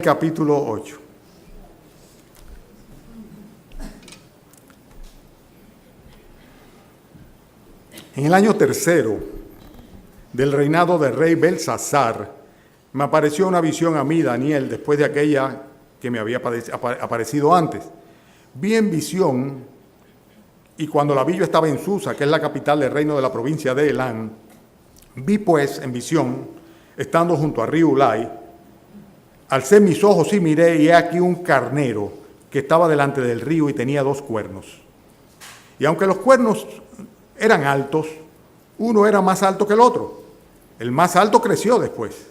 Capítulo 8. En el año tercero del reinado del rey Belsasar, me apareció una visión a mí, Daniel, después de aquella que me había aparecido antes. Vi en visión, y cuando la vi yo estaba en Susa, que es la capital del reino de la provincia de Elán. Vi pues en visión, estando junto a río Ulai, alcé mis ojos y miré, y he aquí un carnero que estaba delante del río y tenía 2 cuernos. Y aunque los cuernos eran altos, uno era más alto que el otro. El más alto creció después.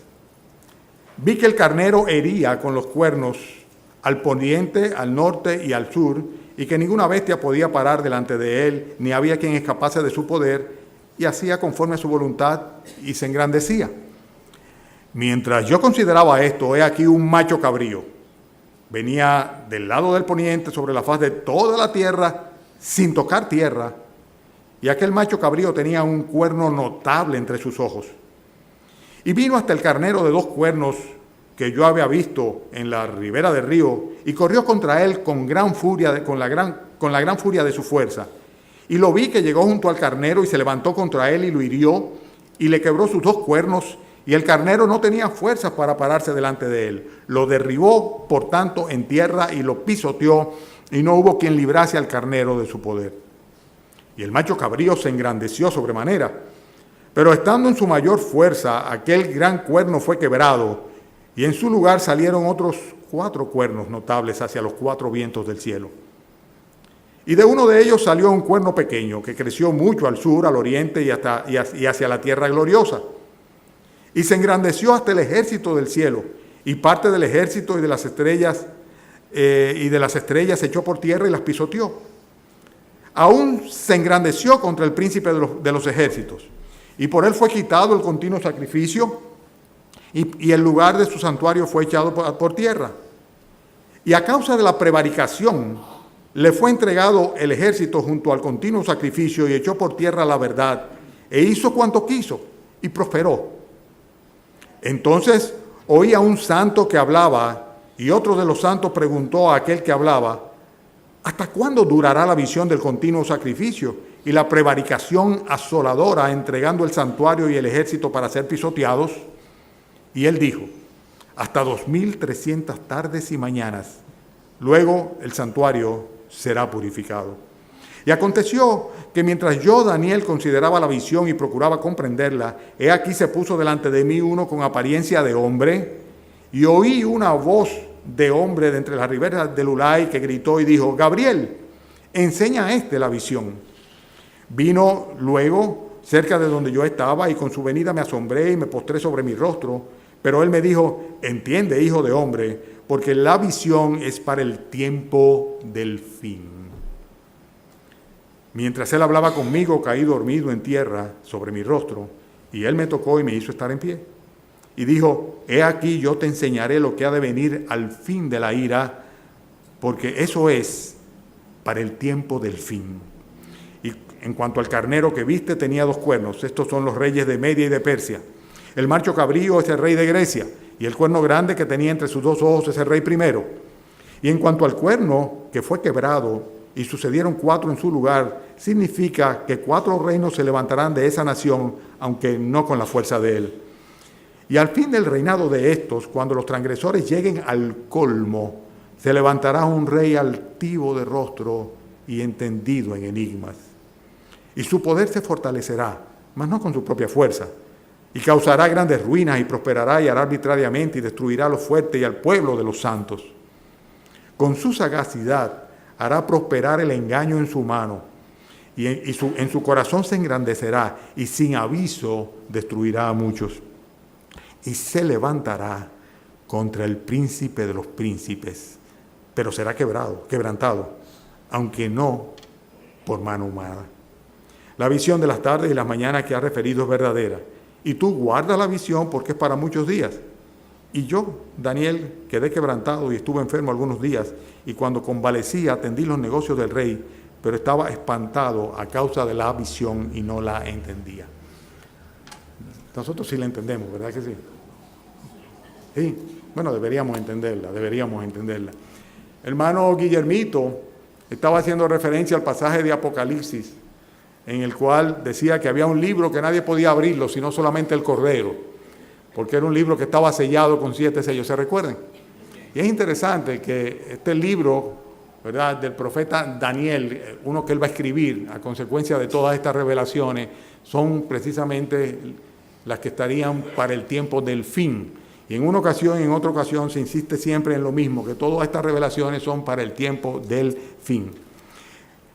Vi que el carnero hería con los cuernos al poniente, al norte y al sur, y que ninguna bestia podía parar delante de él, ni había quien escapase de su poder, y hacía conforme a su voluntad y se engrandecía. Mientras yo consideraba esto, he aquí un macho cabrío. Venía del lado del poniente sobre la faz de toda la tierra, sin tocar tierra, y aquel macho cabrío tenía un cuerno notable entre sus ojos. Y vino hasta el carnero de 2 cuernos que yo había visto en la ribera del río, y corrió contra él con la gran furia de su fuerza. Y lo vi que llegó junto al carnero y se levantó contra él y lo hirió, y le quebró sus 2 cuernos, y el carnero no tenía fuerzas para pararse delante de él. Lo derribó, por tanto, en tierra y lo pisoteó, y no hubo quien librase al carnero de su poder. Y el macho cabrío se engrandeció sobremanera, pero estando en su mayor fuerza, aquel gran cuerno fue quebrado, y en su lugar salieron otros 4 cuernos notables hacia los 4 vientos del cielo. Y de uno de ellos salió un cuerno pequeño, que creció mucho al sur, al oriente y hacia la tierra gloriosa. Y se engrandeció hasta el ejército del cielo, y parte del ejército y de las estrellas se echó por tierra y las pisoteó. Aún se engrandeció contra el príncipe de los ejércitos, y por él fue quitado el continuo sacrificio, y el lugar de su santuario fue echado por tierra. Y a causa de la prevaricación, le fue entregado el ejército junto al continuo sacrificio, y echó por tierra la verdad, e hizo cuanto quiso, y prosperó. Entonces oí a un santo que hablaba, y otro de los santos preguntó a aquel que hablaba: ¿hasta cuándo durará la visión del continuo sacrificio y la prevaricación asoladora, entregando el santuario y el ejército para ser pisoteados? Y él dijo: hasta 2300 tardes y mañanas. Luego el santuario será purificado. Y aconteció que mientras yo, Daniel, consideraba la visión y procuraba comprenderla, he aquí se puso delante de mí uno con apariencia de hombre, y oí una voz de hombre de entre las riberas del Ulai que gritó y dijo: Gabriel, enseña a la visión. Vino luego cerca de donde yo estaba, y con su venida me asombré y me postré sobre mi rostro. Pero él me dijo: entiende, hijo de hombre, porque la visión es para el tiempo del fin. Mientras él hablaba conmigo, caí dormido en tierra sobre mi rostro, y él me tocó y me hizo estar en pie. Y dijo: he aquí, yo te enseñaré lo que ha de venir al fin de la ira, porque eso es para el tiempo del fin. Y en cuanto al carnero que viste, tenía 2 cuernos. Estos son los reyes de Media y de Persia. El macho cabrío es el rey de Grecia, y el cuerno grande que tenía entre sus 2 ojos es el rey primero. Y en cuanto al cuerno que fue quebrado, y sucedieron 4 en su lugar, significa que 4 reinos se levantarán de esa nación, aunque no con la fuerza de él. Y al fin del reinado de estos, cuando los transgresores lleguen al colmo, se levantará un rey altivo de rostro y entendido en enigmas. Y su poder se fortalecerá, mas no con su propia fuerza, y causará grandes ruinas, y prosperará y hará arbitrariamente, y destruirá a los fuertes y al pueblo de los santos. Con su sagacidad hará prosperar el engaño en su mano, y en su corazón se engrandecerá, y sin aviso destruirá a muchos. Y se levantará contra el príncipe de los príncipes, pero será quebrantado, aunque no por mano humana. La visión de las tardes y las mañanas que ha referido es verdadera, y tú guardas la visión porque es para muchos días. Y yo, Daniel, quedé quebrantado y estuve enfermo algunos días, y cuando convalecí atendí los negocios del rey, pero estaba espantado a causa de la visión y no la entendía. Nosotros sí la entendemos, ¿verdad que sí? Sí. Bueno, deberíamos entenderla. Hermano Guillermito estaba haciendo referencia al pasaje de Apocalipsis, en el cual decía que había un libro que nadie podía abrirlo, sino solamente el Cordero, porque era un libro que estaba sellado con 7 sellos, ¿se recuerdan? Y es interesante que este libro, ¿verdad?, del profeta Daniel, uno que él va a escribir a consecuencia de todas estas revelaciones, son precisamente las que estarían para el tiempo del fin. Y en una ocasión y en otra ocasión se insiste siempre en lo mismo, que todas estas revelaciones son para el tiempo del fin.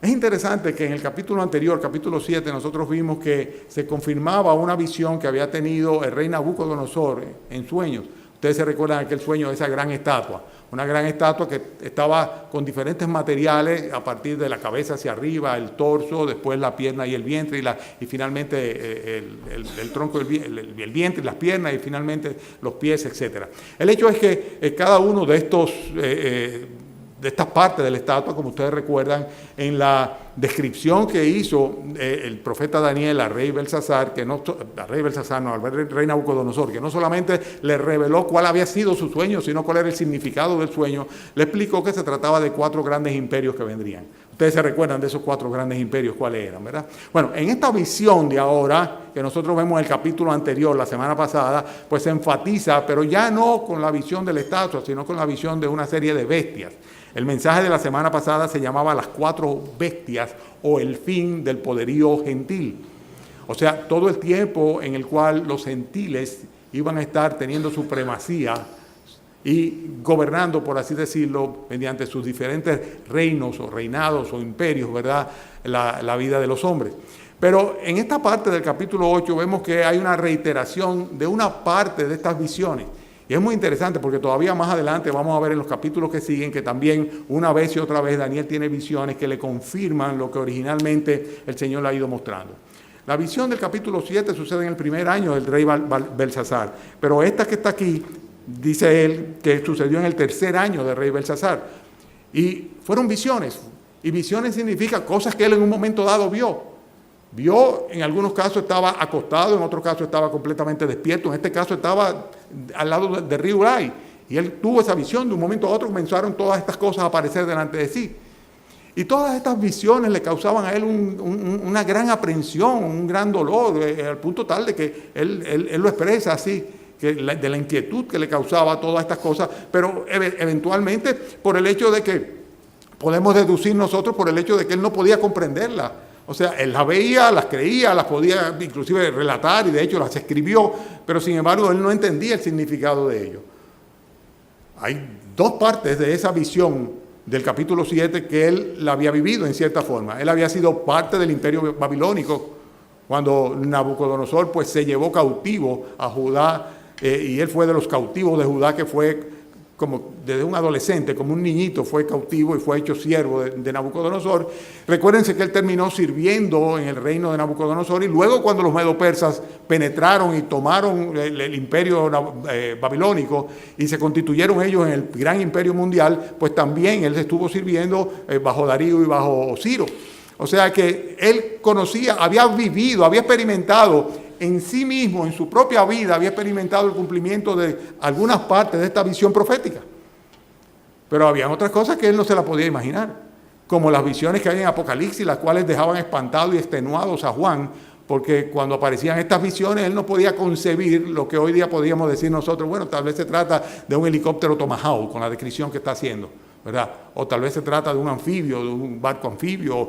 Es interesante que en el capítulo anterior, capítulo 7, nosotros vimos que se confirmaba una visión que había tenido el rey Nabucodonosor en sueños. Ustedes se recuerdan aquel sueño de esa gran estatua, una gran estatua que estaba con diferentes materiales a partir de la cabeza hacia arriba, el torso, después la pierna y el vientre, y finalmente el tronco, el vientre y las piernas, y finalmente los pies, etc. El hecho es que cada uno de estas partes de la estatua, como ustedes recuerdan, en la descripción que hizo el profeta Daniel al rey Belsasar, al rey Nabucodonosor, que no solamente le reveló cuál había sido su sueño, sino cuál era el significado del sueño, le explicó que se trataba de 4 grandes imperios que vendrían. Ustedes se recuerdan de esos 4 grandes imperios, cuáles eran, ¿verdad? Bueno, en esta visión de ahora, que nosotros vemos en el capítulo anterior, la semana pasada, pues se enfatiza, pero ya no con la visión de la estatua, sino con la visión de una serie de bestias. El mensaje de la semana pasada se llamaba las 4 bestias o el fin del poderío gentil. O sea, todo el tiempo en el cual los gentiles iban a estar teniendo supremacía y gobernando, por así decirlo, mediante sus diferentes reinos o reinados o imperios, ¿verdad?, la vida de los hombres. Pero en esta parte del capítulo 8 vemos que hay una reiteración de una parte de estas visiones. Y es muy interesante porque todavía más adelante vamos a ver en los capítulos que siguen que también una vez y otra vez Daniel tiene visiones que le confirman lo que originalmente el Señor le ha ido mostrando. La visión del capítulo 7 sucede en el primer año del rey Belsasar, pero esta que está aquí, dice él, que sucedió en el tercer año del rey Belsasar. Y fueron visiones, y visiones significa cosas que él en un momento dado vio. Vio, en algunos casos estaba acostado, en otros casos estaba completamente despierto, en este caso estaba al lado del río Ulai, y él tuvo esa visión, de un momento a otro comenzaron todas estas cosas a aparecer delante de sí. Y todas estas visiones le causaban a él una gran aprensión, un gran dolor, al punto tal de que él lo expresa así, de la inquietud que le causaba todas estas cosas, pero eventualmente por el hecho de que, podemos deducir nosotros por el hecho de que él no podía comprenderla. O sea, él las veía, las creía, las podía inclusive relatar y de hecho las escribió, pero sin embargo él no entendía el significado de ello. Hay 2 partes de esa visión del capítulo 7 que él la había vivido en cierta forma. Él había sido parte del imperio babilónico cuando Nabucodonosor pues se llevó cautivo a Judá y él fue de los cautivos de Judá que fue como desde un adolescente, como un niñito, fue cautivo y fue hecho siervo de Nabucodonosor. Recuérdense que él terminó sirviendo en el reino de Nabucodonosor y luego cuando los medo-persas penetraron y tomaron el imperio babilónico y se constituyeron ellos en el gran imperio mundial, pues también él estuvo sirviendo bajo Darío y bajo Ciro. O sea que él conocía, había vivido, había experimentado en sí mismo, en su propia vida, había experimentado el cumplimiento de algunas partes de esta visión profética. Pero había otras cosas que él no se las podía imaginar, como las visiones que hay en Apocalipsis, las cuales dejaban espantados y extenuados a Juan, porque cuando aparecían estas visiones, él no podía concebir lo que hoy día podríamos decir nosotros, bueno, tal vez se trata de un helicóptero Tomahawk, con la descripción que está haciendo, ¿verdad? O tal vez se trata de un anfibio, de un barco anfibio,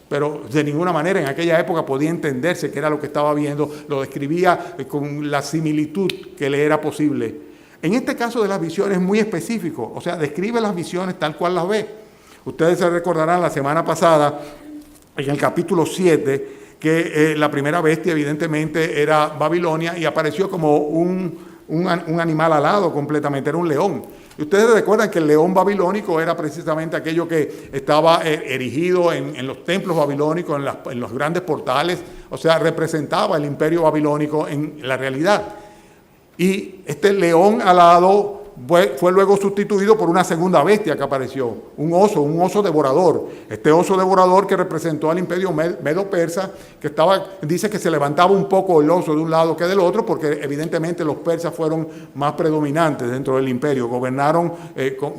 pero de ninguna manera en aquella época podía entenderse qué era lo que estaba viendo, lo describía con la similitud que le era posible. En este caso de las visiones es muy específico, o sea, describe las visiones tal cual las ve. Ustedes se recordarán la semana pasada, en el capítulo 7, que la primera bestia evidentemente era Babilonia y apareció como un animal alado completamente, era un león. Y ustedes recuerdan que el león babilónico era precisamente aquello que estaba erigido en los templos babilónicos, en los grandes portales, o sea, representaba el imperio babilónico en la realidad. Y este león alado fue luego sustituido por una segunda bestia que apareció, un oso devorador. Este oso devorador que representó al imperio medo-persa, que dice que se levantaba un poco el oso de un lado que del otro, porque evidentemente los persas fueron más predominantes dentro del imperio, gobernaron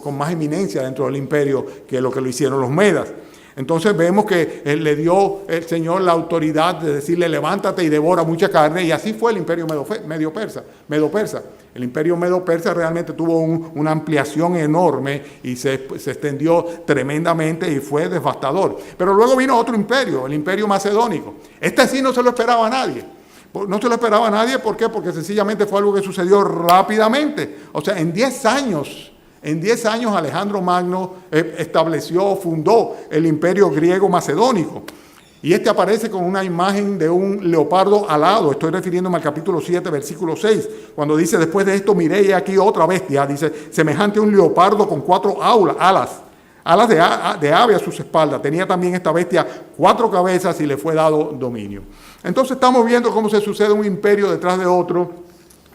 con más eminencia dentro del imperio que lo hicieron los medas. Entonces vemos que le dio el Señor la autoridad de decirle levántate y devora mucha carne, y así fue el imperio medo-persa. El imperio medo-persa realmente tuvo una ampliación enorme y se extendió tremendamente y fue devastador. Pero luego vino otro imperio, el imperio macedónico. Este sí no se lo esperaba a nadie. No se lo esperaba a nadie, ¿por qué? Porque sencillamente fue algo que sucedió rápidamente. O sea, en 10 años Alejandro Magno fundó el imperio griego macedónico. Y este aparece con una imagen de un leopardo alado. Estoy refiriéndome al capítulo 7, versículo 6. Cuando dice, después de esto miré y aquí otra bestia, dice, semejante a un leopardo con 4 alas de ave a sus espaldas. Tenía también esta bestia 4 cabezas y le fue dado dominio. Entonces estamos viendo cómo se sucede un imperio detrás de otro.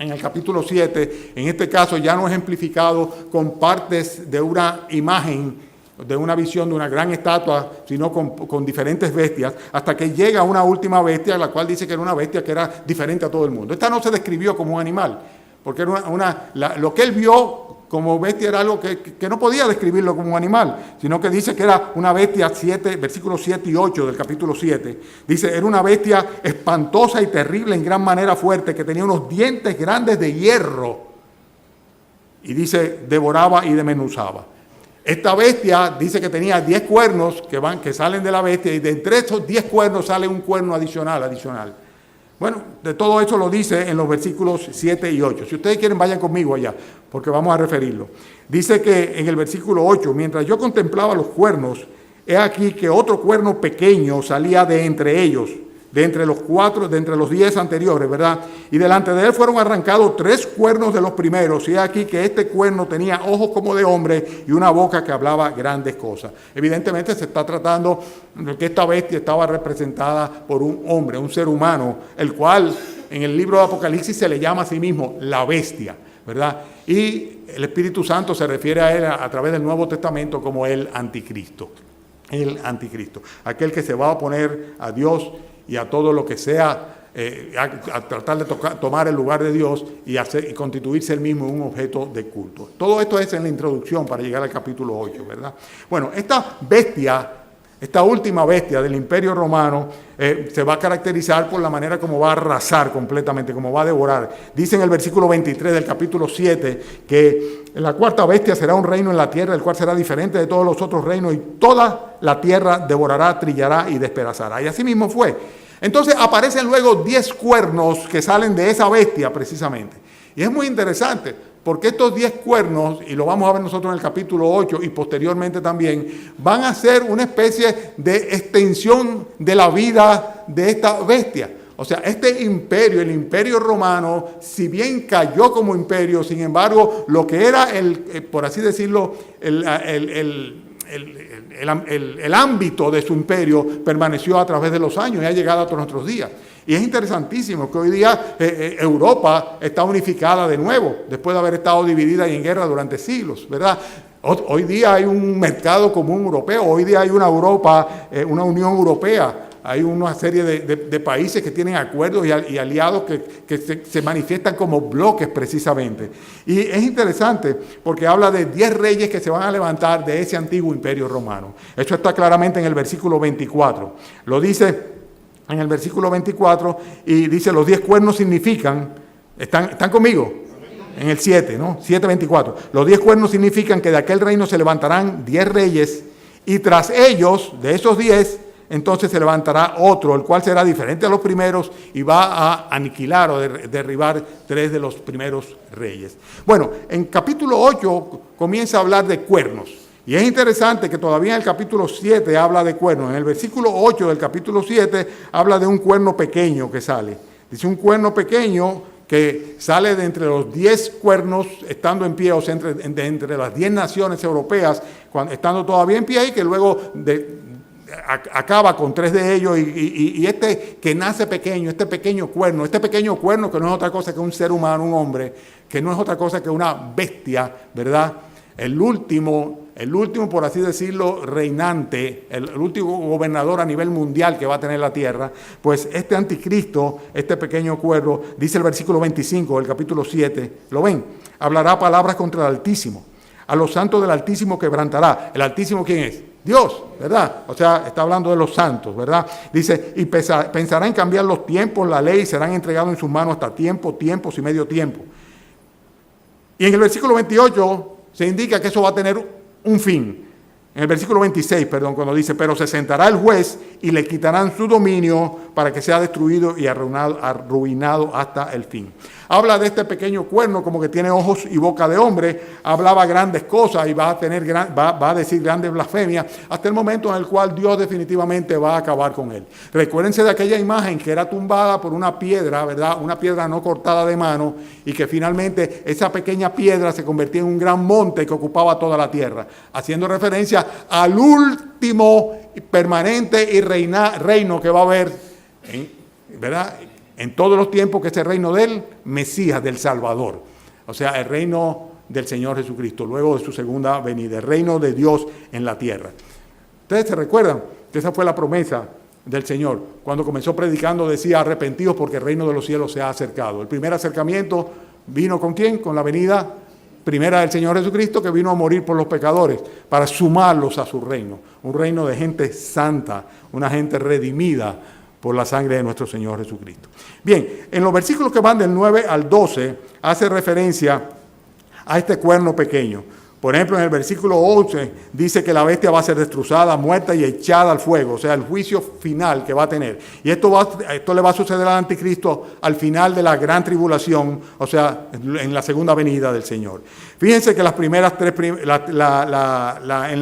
En el capítulo 7, en este caso ya no ejemplificado con partes de una imagen, de una visión de una gran estatua, sino con diferentes bestias, hasta que llega una última bestia, la cual dice que era una bestia que era diferente a todo el mundo. Esta no se describió como un animal, porque era lo que él vio como bestia era algo que no podía describirlo como un animal, sino que dice que era una bestia, versículos 7 y 8 del capítulo 7. Dice, era una bestia espantosa y terrible, en gran manera fuerte, que tenía unos dientes grandes de hierro. Y dice, devoraba y desmenuzaba. Esta bestia dice que tenía 10 cuernos que salen de la bestia, y de entre esos 10 cuernos sale un cuerno adicional. Bueno, de todo eso lo dice en los versículos 7 y 8. Si ustedes quieren, vayan conmigo allá, porque vamos a referirlo. Dice que en el versículo 8, mientras yo contemplaba los cuernos, he aquí que otro cuerno pequeño salía de entre ellos, de entre los 10 anteriores, ¿verdad? Y delante de él fueron arrancados 3 cuernos de los primeros, y he aquí que este cuerno tenía ojos como de hombre y una boca que hablaba grandes cosas. Evidentemente se está tratando de que esta bestia estaba representada por un hombre, un ser humano, el cual en el libro de Apocalipsis se le llama a sí mismo la bestia, ¿verdad? Y el Espíritu Santo se refiere a él a través del Nuevo Testamento como el anticristo. El anticristo, aquel que se va a oponer a Dios y a todo lo que sea, a tratar de tomar el lugar de Dios y constituirse él mismo un objeto de culto. Todo esto es en la introducción para llegar al capítulo 8, ¿verdad? Bueno, esta última bestia del Imperio Romano se va a caracterizar por la manera como va a arrasar completamente, como va a devorar. Dice en el versículo 23 del capítulo 7 que la cuarta bestia será un reino en la tierra, el cual será diferente de todos los otros reinos, y toda la tierra devorará, trillará y despedazará. Y así mismo fue. Entonces aparecen luego 10 cuernos que salen de esa bestia precisamente. Y es muy interesante, porque estos 10 cuernos, y lo vamos a ver nosotros en el capítulo 8 y posteriormente también, van a ser una especie de extensión de la vida de esta bestia. O sea, este imperio, el imperio romano, si bien cayó como imperio, sin embargo, lo que era por así decirlo, el ámbito de su imperio permaneció a través de los años y ha llegado hasta nuestros días. Y es interesantísimo que hoy día Europa está unificada de nuevo, después de haber estado dividida y en guerra durante siglos, ¿verdad? Hoy día hay un mercado común europeo, hoy día hay una Europa, una Unión Europea. Hay una serie de países que tienen acuerdos y aliados que se manifiestan como bloques precisamente. Y es interesante porque habla de 10 reyes que se van a levantar de ese antiguo imperio romano. Esto está claramente en el versículo 24. Lo dice en el versículo 24 y dice, los 10 cuernos significan, ¿están conmigo? En el 7, ¿no? 7:24. Los 10 cuernos significan que de aquel reino se levantarán 10 reyes y tras ellos, de esos 10, entonces se levantará otro, el cual será diferente a los primeros y va a aniquilar o derribar 3 de los primeros reyes. Bueno, en capítulo 8 comienza a hablar de cuernos. Y es interesante que todavía en el capítulo 7 habla de cuernos. En el versículo 8 del capítulo 7 habla de un cuerno pequeño que sale. Dice un cuerno pequeño que sale de entre los 10 cuernos estando en pie, o sea, entre las 10 naciones europeas, estando todavía en pie, y que luego acaba con 3 de ellos y este que nace pequeño, este pequeño cuerno que no es otra cosa que un ser humano, un hombre, que no es otra cosa que una bestia, ¿verdad? El último, por así decirlo, reinante, el último gobernador a nivel mundial que va a tener la tierra, pues este anticristo, este pequeño cuerno, dice el versículo 25 del capítulo 7, ¿lo ven? Hablará palabras contra el Altísimo. A los santos del Altísimo quebrantará. ¿El Altísimo quién es? Dios, ¿verdad? O sea, está hablando de los santos, ¿verdad? Dice, y pensará en cambiar los tiempos, la ley, serán entregados en sus manos hasta tiempos y medio tiempo. Y en el versículo 28 se indica que eso va a tener un fin. En el versículo 26, cuando dice, pero se sentará el juez y le quitarán su dominio para que sea destruido y arruinado hasta el fin. Habla de este pequeño cuerno como que tiene ojos y boca de hombre, hablaba grandes cosas y va a decir grandes blasfemias hasta el momento en el cual Dios definitivamente va a acabar con él. Recuérdense de aquella imagen que era tumbada por una piedra, ¿verdad? Una piedra no cortada de mano y que finalmente esa pequeña piedra se convertía en un gran monte que ocupaba toda la tierra, haciendo referencia al último permanente y reino que va a haber, ¿verdad?, en todos los tiempos, que es el reino del Mesías, del Salvador. O sea, el reino del Señor Jesucristo, luego de su segunda venida, el reino de Dios en la tierra. Ustedes se recuerdan que esa fue la promesa del Señor. Cuando comenzó predicando decía, arrepentidos porque el reino de los cielos se ha acercado. El primer acercamiento vino ¿con quién? Con la venida primera del Señor Jesucristo, que vino a morir por los pecadores para sumarlos a su reino. Un reino de gente santa, una gente redimida por la sangre de nuestro Señor Jesucristo. Bien, en los versículos que van del 9 al 12, hace referencia a este cuerno pequeño. Por ejemplo, en el versículo 11 dice que la bestia va a ser destrozada, muerta y echada al fuego, o sea, el juicio final que va a tener. Y esto le va a suceder al anticristo al final de la gran tribulación, o sea, en la segunda venida del Señor. Fíjense que las primeras tres, en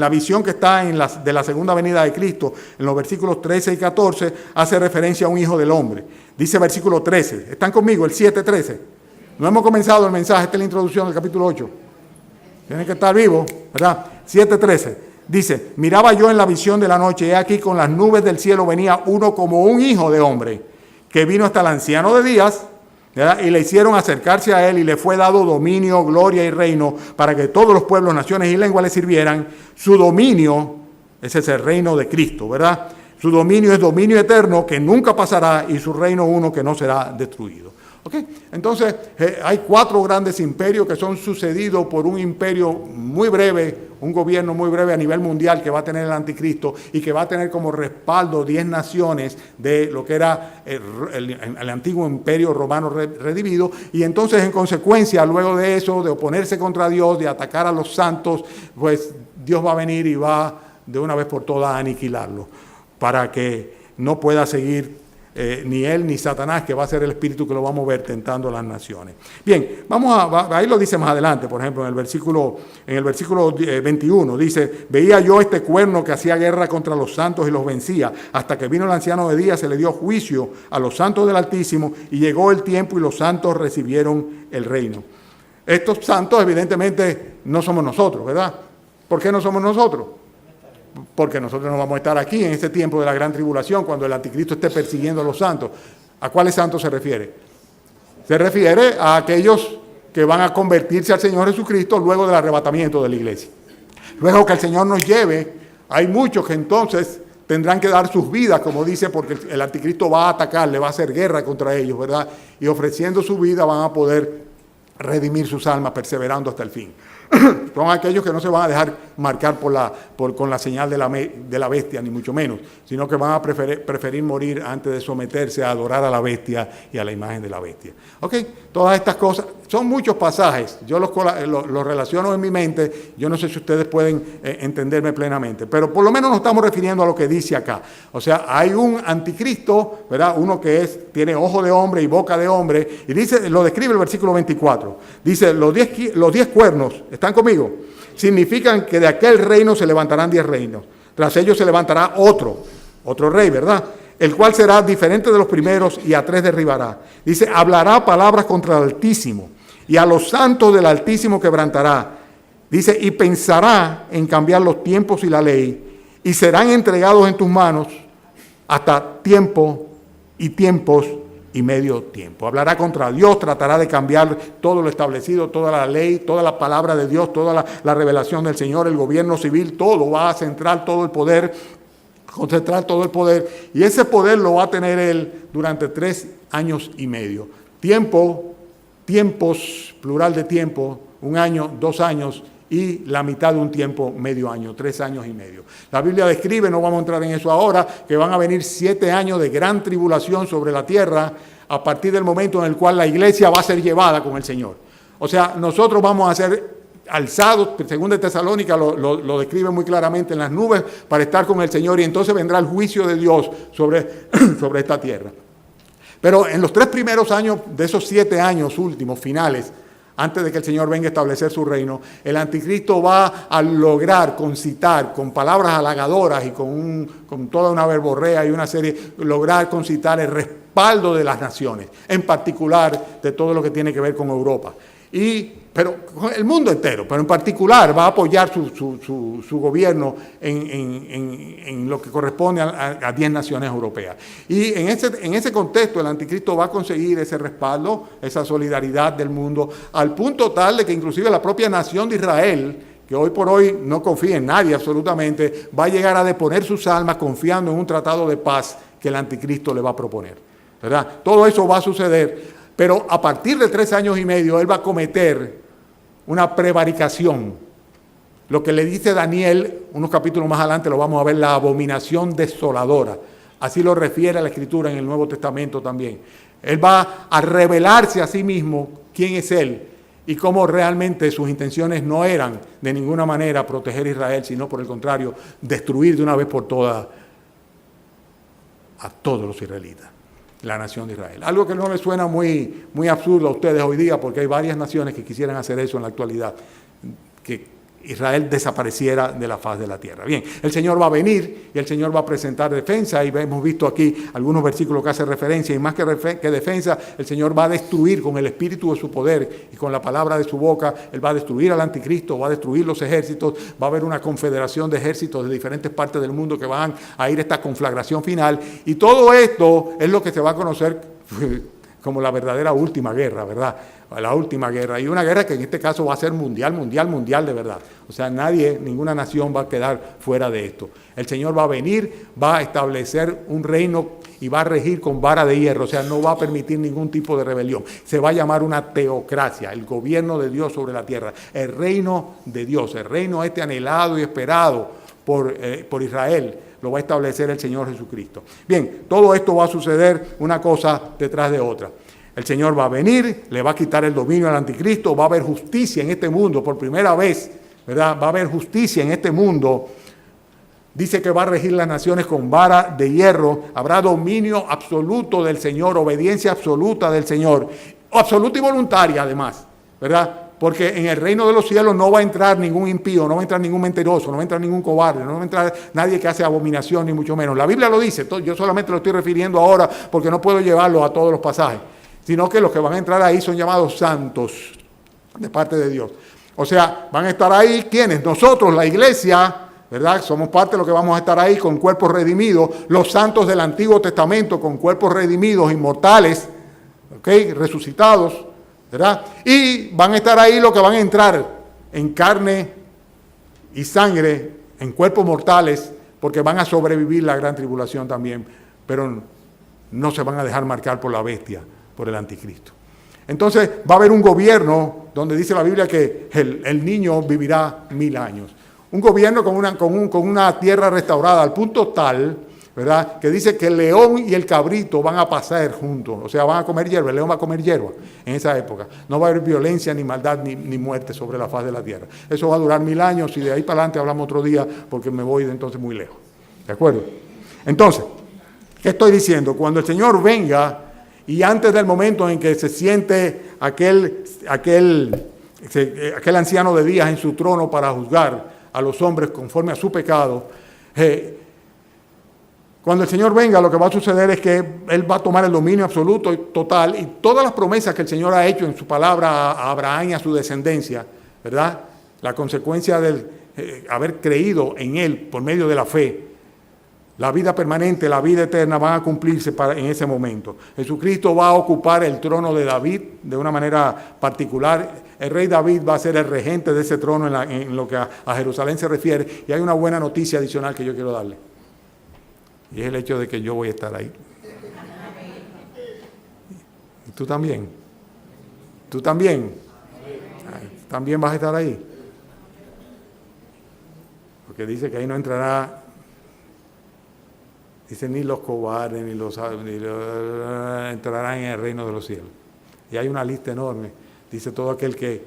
la visión que está de la segunda venida de Cristo, en los versículos 13 y 14, hace referencia a un hijo del hombre. Dice versículo 13, ¿están conmigo? El 7:13. No hemos comenzado el mensaje, esta es la introducción del capítulo 8. Tienen que estar vivos, ¿verdad? 7:13. Dice, miraba yo en la visión de la noche, y aquí con las nubes del cielo venía uno como un hijo de hombre, que vino hasta el anciano de días, ¿verdad? Y le hicieron acercarse a él, y le fue dado dominio, gloria y reino, para que todos los pueblos, naciones y lenguas le sirvieran. Su dominio, ese es el reino de Cristo, ¿verdad? Su dominio es dominio eterno, que nunca pasará, y su reino uno que no será destruido. ¿Okay? Entonces, hay 4 grandes imperios que son sucedidos por un imperio muy breve, un gobierno muy breve a nivel mundial que va a tener el anticristo y que va a tener como respaldo 10 naciones de lo que era el antiguo imperio romano redimido. Y entonces, en consecuencia, luego de eso, de oponerse contra Dios, de atacar a los santos, pues Dios va a venir y va de una vez por todas a aniquilarlo para que no pueda seguir ni él ni Satanás, que va a ser el espíritu que lo va a mover tentando a las naciones. Bien, ahí lo dice más adelante, por ejemplo, en el versículo 21, dice, veía yo este cuerno que hacía guerra contra los santos y los vencía, hasta que vino el anciano de días, se le dio juicio a los santos del Altísimo, y llegó el tiempo y los santos recibieron el reino. Estos santos evidentemente no somos nosotros, ¿verdad? ¿Por qué no somos nosotros? Porque nosotros no vamos a estar aquí en este tiempo de la gran tribulación, cuando el anticristo esté persiguiendo a los santos. ¿A cuáles santos se refiere? Se refiere a aquellos que van a convertirse al Señor Jesucristo luego del arrebatamiento de la iglesia. Luego que el Señor nos lleve, hay muchos que entonces tendrán que dar sus vidas, como dice, porque el anticristo va a atacar, le va a hacer guerra contra ellos, ¿verdad? Y ofreciendo su vida van a poder redimir sus almas, perseverando hasta el fin. Son aquellos que no se van a dejar marcar con la señal de la bestia, ni mucho menos, sino que van a preferir morir antes de someterse a adorar a la bestia y a la imagen de la bestia. ¿Ok? Todas estas cosas, son muchos pasajes, yo los relaciono en mi mente, yo no sé si ustedes pueden entenderme plenamente, pero por lo menos nos estamos refiriendo a lo que dice acá. O sea, hay un anticristo, ¿verdad? Uno que tiene ojo de hombre y boca de hombre, y dice, lo describe el versículo 24, dice, los 10 cuernos, ¿están conmigo? Significan que de aquel reino se levantarán 10 reinos. Tras ellos se levantará otro rey, ¿verdad? El cual será diferente de los primeros y a 3 derribará. Dice, hablará palabras contra el Altísimo y a los santos del Altísimo quebrantará. Dice, y pensará en cambiar los tiempos y la ley y serán entregados en tus manos hasta tiempo y tiempos y medio tiempo. Hablará contra Dios, tratará de cambiar todo lo establecido, toda la ley, toda la palabra de Dios, toda la revelación del Señor, el gobierno civil, todo va a centrar todo el poder, concentrar todo el poder, y ese poder lo va a tener él durante 3 años y medio. Tiempos, plural de tiempo, 1 año, 2 años, y la mitad de un tiempo, medio año, 3 años y medio. La Biblia describe, no vamos a entrar en eso ahora, que van a venir 7 años de gran tribulación sobre la tierra a partir del momento en el cual la iglesia va a ser llevada con el Señor. O sea, nosotros vamos a ser alzados, según de Tesalónica lo describe muy claramente, en las nubes para estar con el Señor, y entonces vendrá el juicio de Dios sobre esta tierra. Pero en los 3 primeros años de esos 7 años últimos, finales, antes de que el Señor venga a establecer su reino, el anticristo va a lograr concitar con palabras halagadoras y con toda una verborrea y una serie, lograr concitar el respaldo de las naciones, en particular de todo lo que tiene que ver con Europa. Pero el mundo entero, pero en particular va a apoyar su gobierno en lo que corresponde a 10 naciones europeas. Y en ese contexto el anticristo va a conseguir ese respaldo, esa solidaridad del mundo, al punto tal de que inclusive la propia nación de Israel, que hoy por hoy no confía en nadie absolutamente, va a llegar a deponer sus almas confiando en un tratado de paz que el anticristo le va a proponer, ¿verdad? Todo eso va a suceder. Pero a partir de 3 años y medio, él va a cometer una prevaricación. Lo que le dice Daniel, unos capítulos más adelante lo vamos a ver, la abominación desoladora. Así lo refiere a la Escritura en el Nuevo Testamento también. Él va a revelarse a sí mismo quién es él y cómo realmente sus intenciones no eran de ninguna manera proteger a Israel, sino por el contrario, destruir de una vez por todas a todos los israelitas. La nación de Israel. Algo que no les suena muy absurdo a ustedes hoy día, porque hay varias naciones que quisieran hacer eso en la actualidad, que Israel desapareciera de la faz de la tierra. Bien, el Señor va a venir y el Señor va a presentar defensa, y hemos visto aquí algunos versículos que hacen referencia, y más que defensa, el Señor va a destruir con el espíritu de su poder y con la palabra de su boca. Él va a destruir al anticristo, va a destruir los ejércitos, va a haber una confederación de ejércitos de diferentes partes del mundo que van a ir a esta conflagración final, y todo esto es lo que se va a conocer como la verdadera última guerra, ¿verdad? La última guerra, y una guerra que en este caso va a ser mundial de verdad. O sea, ninguna nación va a quedar fuera de esto. El Señor va a venir, va a establecer un reino y va a regir con vara de hierro, o sea, no va a permitir ningún tipo de rebelión. Se va a llamar una teocracia, el gobierno de Dios sobre la tierra, el reino de Dios, el reino anhelado y esperado por Israel. Lo va a establecer el Señor Jesucristo. Bien, todo esto va a suceder una cosa detrás de otra. El Señor va a venir, le va a quitar el dominio al anticristo, va a haber justicia en este mundo por primera vez, ¿verdad? Va a haber justicia en este mundo. Dice que va a regir las naciones con vara de hierro, habrá dominio absoluto del Señor, obediencia absoluta del Señor, absoluta y voluntaria además, ¿verdad? Porque en el reino de los cielos no va a entrar ningún impío, no va a entrar ningún mentiroso, no va a entrar ningún cobarde, no va a entrar nadie que hace abominación, ni mucho menos. La Biblia lo dice, yo solamente lo estoy refiriendo ahora porque no puedo llevarlo a todos los pasajes, sino que los que van a entrar ahí son llamados santos de parte de Dios. O sea, van a estar ahí, ¿quiénes? Nosotros, la iglesia, ¿verdad? Somos parte de lo que vamos a estar ahí con cuerpos redimidos, los santos del Antiguo Testamento con cuerpos redimidos, inmortales, ¿ok? Resucitados, ¿verdad? Y van a estar ahí los que van a entrar en carne y sangre, en cuerpos mortales, porque van a sobrevivir la gran tribulación también, pero no se van a dejar marcar por la bestia, por el anticristo. Entonces va a haber un gobierno donde dice la Biblia que el niño vivirá 1000 años. Un gobierno con una tierra restaurada al punto tal, ¿verdad?, que dice que el león y el cabrito van a pasar juntos, o sea, van a comer hierba, el león va a comer hierba en esa época. No va a haber violencia, ni maldad, ni muerte sobre la faz de la tierra. Eso va a durar 1000 años, y de ahí para adelante hablamos otro día, porque me voy de entonces muy lejos. ¿De acuerdo? Entonces, ¿qué estoy diciendo? Cuando el Señor venga, y antes del momento en que se siente aquel anciano de días en su trono para juzgar a los hombres conforme a su pecado, cuando el Señor venga, lo que va a suceder es que Él va a tomar el dominio absoluto y total, y todas las promesas que el Señor ha hecho en su palabra a Abraham y a su descendencia, ¿verdad?, la consecuencia del haber creído en Él por medio de la fe, la vida permanente, la vida eterna van a cumplirse en ese momento. Jesucristo va a ocupar el trono de David de una manera particular. El rey David va a ser el regente de ese trono en lo que a Jerusalén se refiere. Y hay una buena noticia adicional que yo quiero darle. Y es el hecho de que yo voy a estar ahí. ¿Y tú también? ¿Tú también? ¿También vas a estar ahí? Porque dice que ahí no entrará... Dice, ni los cobardes, ni los entrarán en el reino de los cielos. Y hay una lista enorme. Dice, todo aquel que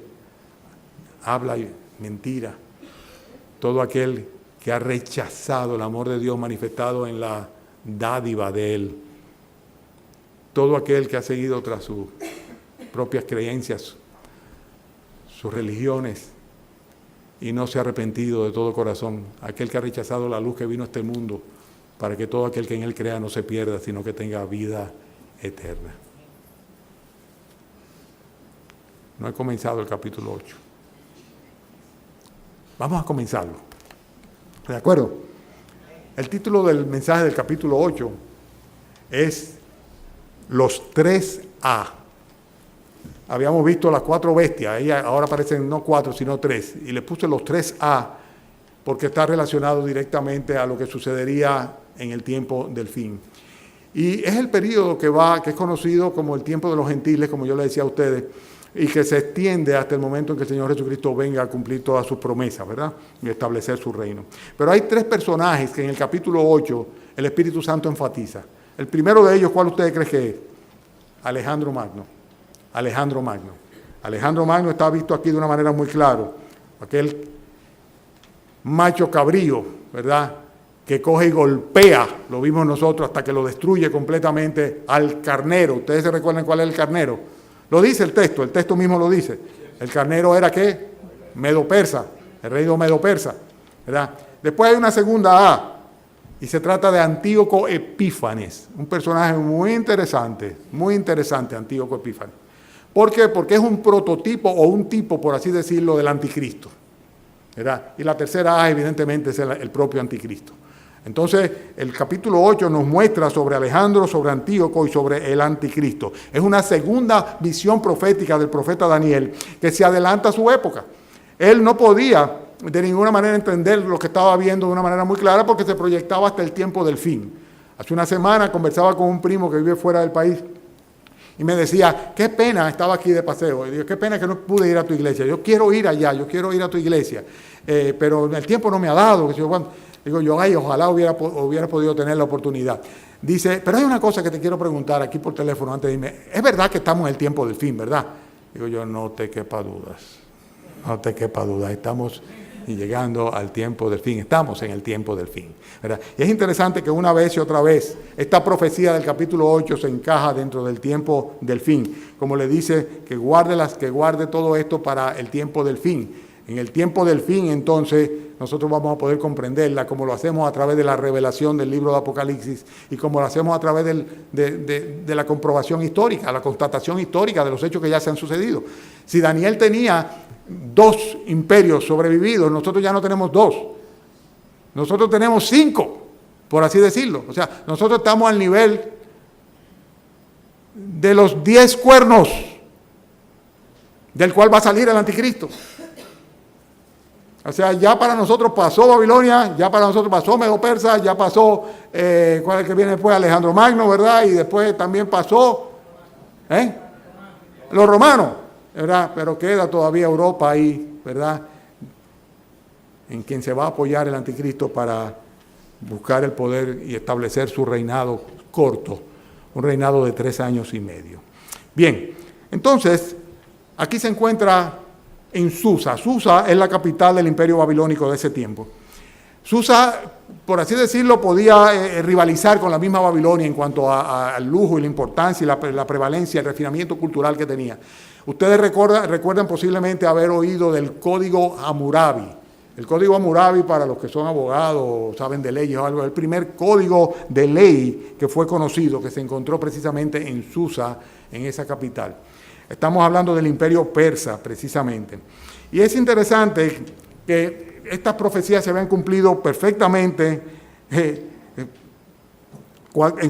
habla mentira, todo aquel que ha rechazado el amor de Dios manifestado en la dádiva de Él, todo aquel que ha seguido tras sus propias creencias, sus religiones, y no se ha arrepentido de todo corazón, aquel que ha rechazado la luz que vino a este mundo, para que todo aquel que en Él crea no se pierda, sino que tenga vida eterna. No he comenzado el capítulo 8. Vamos a comenzarlo. ¿De acuerdo? El título del mensaje del capítulo 8 es Los 3A. Habíamos visto las 4 bestias, ahora aparecen no 4, sino 3. Y le puse los 3A porque está relacionado directamente a lo que sucedería en el tiempo del fin. Y es el periodo que es conocido como el tiempo de los gentiles, como yo le decía a ustedes, y que se extiende hasta el momento en que el Señor Jesucristo venga a cumplir todas sus promesas, ¿verdad? Y establecer su reino. Pero hay 3 personajes que en el capítulo 8 el Espíritu Santo enfatiza. El primero de ellos, ¿cuál ustedes creen que es? Alejandro Magno. Alejandro Magno. Alejandro Magno está visto aquí de una manera muy clara. Aquel macho cabrío, ¿verdad?, que coge y golpea, lo vimos nosotros, hasta que lo destruye completamente al carnero. ¿Ustedes se recuerdan cuál es el carnero? Lo dice el texto mismo lo dice. El carnero era ¿qué? Medo-Persa, el reino Medo-Persa, ¿verdad? Después hay una segunda A, y se trata de Antíoco Epífanes, un personaje muy interesante, Antíoco Epífanes. ¿Por qué? Porque es un prototipo o un tipo, por así decirlo, del anticristo, ¿verdad? Y la tercera A, evidentemente, es el propio anticristo. Entonces, el capítulo 8 nos muestra sobre Alejandro, sobre Antíoco y sobre el anticristo. Es una segunda visión profética del profeta Daniel que se adelanta a su época. Él no podía de ninguna manera entender lo que estaba viendo de una manera muy clara porque se proyectaba hasta el tiempo del fin. Hace una semana conversaba con un primo que vive fuera del país y me decía, qué pena, estaba aquí de paseo, y digo, qué pena que no pude ir a tu iglesia, yo quiero ir allá, yo quiero ir a tu iglesia, pero el tiempo no me ha dado, que digo yo, ay, ojalá hubiera podido tener la oportunidad. Dice, pero hay una cosa que te quiero preguntar aquí por teléfono antes de irme. Es verdad que estamos en el tiempo del fin, ¿verdad? Digo yo, no te quepa dudas. Estamos llegando al tiempo del fin. Estamos en el tiempo del fin, ¿verdad? Y es interesante que una vez y otra vez esta profecía del capítulo 8 se encaja dentro del tiempo del fin. Como le dice, que guarde todo esto para el tiempo del fin. En el tiempo del fin, entonces, nosotros vamos a poder comprenderla como lo hacemos a través de la revelación del libro de Apocalipsis y como lo hacemos a través de la comprobación histórica, la constatación histórica de los hechos que ya se han sucedido. Si Daniel tenía 2 imperios sobrevividos, nosotros ya no tenemos 2. Nosotros tenemos 5, por así decirlo. O sea, nosotros estamos al nivel de los 10 cuernos, del cual va a salir el anticristo. O sea, ya para nosotros pasó Babilonia, ya para nosotros pasó Medo-Persa, ya pasó, ¿cuál es el que viene después? Alejandro Magno, ¿verdad? Y después también pasó, los romanos, ¿verdad? Pero queda todavía Europa ahí, ¿verdad? En quien se va a apoyar el anticristo para buscar el poder y establecer su reinado corto, un reinado de 3 años y medio. Bien, entonces, aquí se encuentra en Susa. Susa es la capital del imperio babilónico de ese tiempo. Susa, por así decirlo, podía rivalizar con la misma Babilonia en cuanto al lujo y la importancia y la prevalencia, el refinamiento cultural que tenía. Ustedes recuerdan posiblemente haber oído del Código Hammurabi. El Código Hammurabi, para los que son abogados o saben de leyes o algo, es el primer código de ley que fue conocido, que se encontró precisamente en Susa, en esa capital. Estamos hablando del imperio persa, precisamente. Y es interesante que estas profecías se habían cumplido perfectamente en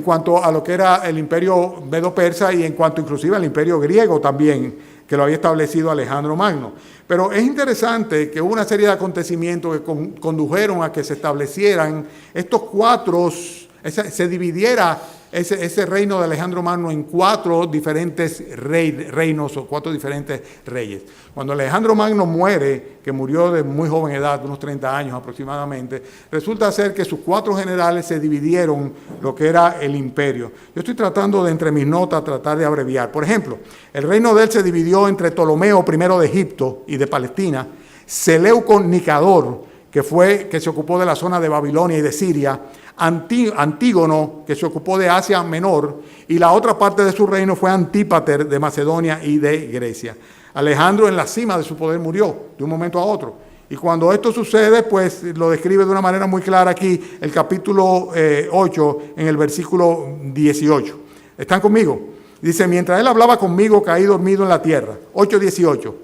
cuanto a lo que era el imperio medo-persa y en cuanto inclusive al imperio griego también, que lo había establecido Alejandro Magno. Pero es interesante que hubo una serie de acontecimientos que condujeron a que se establecieran estos cuatro, se dividiera ese reino de Alejandro Magno en cuatro diferentes reinos o cuatro diferentes reyes. Cuando Alejandro Magno muere, que murió de muy joven edad, unos 30 años aproximadamente, resulta ser que sus cuatro generales se dividieron lo que era el imperio. Yo estoy tratando de, entre mis notas, tratar de abreviar. Por ejemplo, el reino de él se dividió entre Ptolomeo I de Egipto y de Palestina, Seleuco Nicador, que se ocupó de la zona de Babilonia y de Siria, Antígono, que se ocupó de Asia Menor, y la otra parte de su reino fue Antípater de Macedonia y de Grecia. Alejandro, en la cima de su poder, murió de un momento a otro. Y cuando esto sucede, pues lo describe de una manera muy clara aquí el capítulo 8 en el versículo 18. ¿Están conmigo? Dice, mientras él hablaba conmigo, caí dormido en la tierra. 8:18.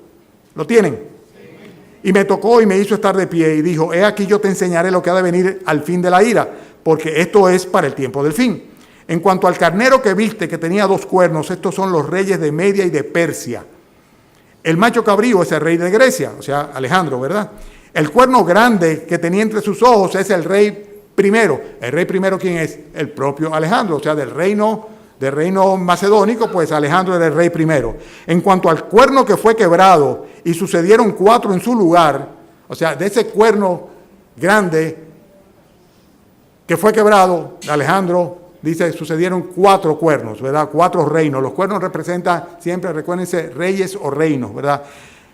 ¿Lo tienen? Y me tocó y me hizo estar de pie y dijo, he aquí yo te enseñaré lo que ha de venir al fin de la ira, porque esto es para el tiempo del fin. En cuanto al carnero que viste, que tenía 2 cuernos, estos son los reyes de Media y de Persia. El macho cabrío es el rey de Grecia, o sea, Alejandro, ¿verdad? El cuerno grande que tenía entre sus ojos es el rey primero. ¿El rey primero quién es? El propio Alejandro, o sea, del reino macedónico, pues Alejandro era el rey primero. En cuanto al cuerno que fue quebrado y sucedieron 4 en su lugar, o sea, de ese cuerno grande que fue quebrado, Alejandro dice, sucedieron 4 cuernos, ¿verdad? 4 reinos. Los cuernos representan siempre, recuérdense, reyes o reinos, ¿verdad?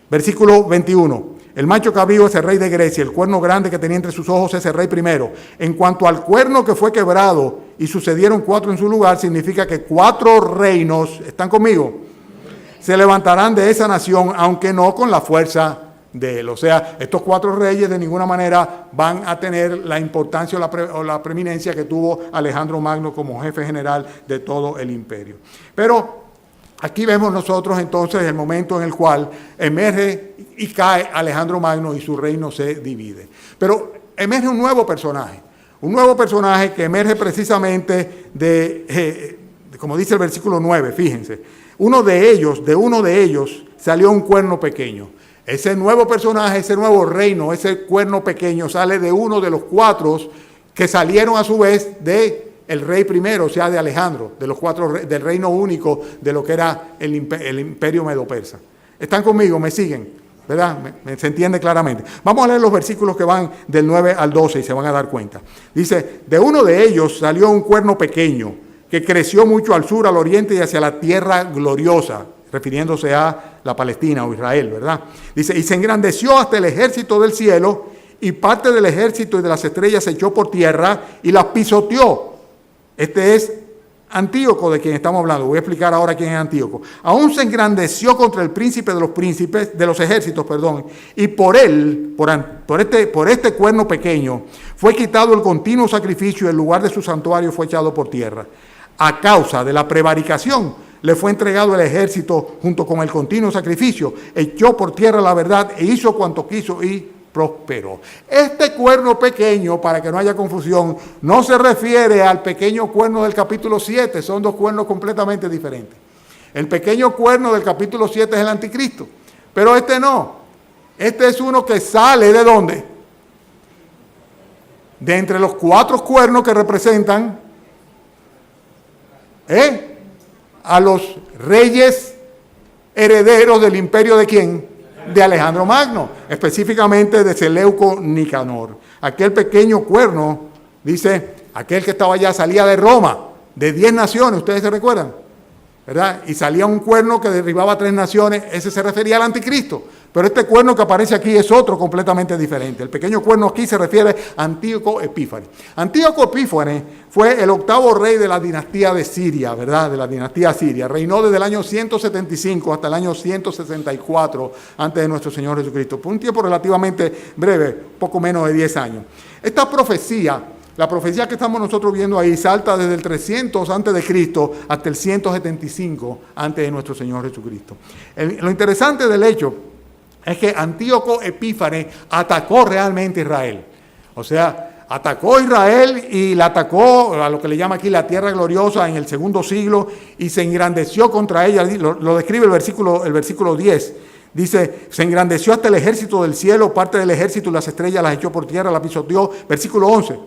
Versículo 21. El macho cabrío es el rey de Grecia, el cuerno grande que tenía entre sus ojos es el rey primero. En cuanto al cuerno que fue quebrado y sucedieron 4 en su lugar, significa que 4 reinos, ¿están conmigo?, se levantarán de esa nación, aunque no con la fuerza de él. O sea, estos 4 reyes de ninguna manera van a tener la importancia o la preeminencia que tuvo Alejandro Magno como jefe general de todo el imperio. Pero aquí vemos nosotros entonces el momento en el cual emerge y cae Alejandro Magno y su reino se divide. Pero emerge un nuevo personaje que emerge precisamente como dice el versículo 9, fíjense, de uno de ellos salió un cuerno pequeño. Ese nuevo personaje, ese nuevo reino, ese cuerno pequeño sale de uno de los 4 que salieron a su vez de el rey primero, o sea, de Alejandro, de los 4 del reino único de lo que era el imperio medo-persa. ¿Están conmigo? ¿Me siguen? ¿Verdad? Se entiende claramente. Vamos a leer los versículos que van del 9 al 12 y se van a dar cuenta. Dice, de uno de ellos salió un cuerno pequeño que creció mucho al sur, al oriente y hacia la tierra gloriosa, refiriéndose a la Palestina o Israel, ¿verdad? Dice, y se engrandeció hasta el ejército del cielo y parte del ejército y de las estrellas se echó por tierra y las pisoteó. Este es Antíoco, de quien estamos hablando. Voy a explicar ahora quién es Antíoco. Aún se engrandeció contra el príncipe de los príncipes, de los ejércitos, y por él, por este cuerno pequeño, fue quitado el continuo sacrificio y el lugar de su santuario fue echado por tierra. A causa de la prevaricación, le fue entregado el ejército junto con el continuo sacrificio, echó por tierra la verdad e hizo cuanto quiso y prosperó. Este cuerno pequeño, para que no haya confusión, no se refiere al pequeño cuerno del capítulo 7, son 2 cuernos completamente diferentes. El pequeño cuerno del capítulo 7 es el anticristo, pero este no. Este es uno que sale ¿de dónde? De entre los 4 cuernos que representan a los reyes herederos del imperio ¿de quién? De Alejandro Magno, específicamente de Seleuco Nicanor. Aquel pequeño cuerno, dice, aquel que estaba allá salía de Roma, de 10 naciones, ¿ustedes se recuerdan? ¿Verdad? Y salía un cuerno que derribaba 3 naciones, ese se refería al anticristo. Pero este cuerno que aparece aquí es otro completamente diferente. El pequeño cuerno aquí se refiere a Antíoco Epífanes. Antíoco Epífanes fue el 8º rey de la dinastía de Siria, ¿verdad? De la dinastía siria. Reinó desde el año 175 hasta el año 164 antes de nuestro Señor Jesucristo. Por un tiempo relativamente breve, poco menos de 10 años. Esta profecía, la profecía que estamos nosotros viendo ahí, salta desde el 300 antes de Cristo hasta el 175 antes de nuestro Señor Jesucristo. Lo interesante del hecho es que Antíoco Epífanes atacó realmente a Israel. O sea, atacó a Israel y la atacó a lo que le llama aquí la tierra gloriosa en el segundo siglo y se engrandeció contra ella. Lo describe el versículo 10. Dice, se engrandeció hasta el ejército del cielo, parte del ejército y las estrellas las echó por tierra, la pisoteó. Versículo 11.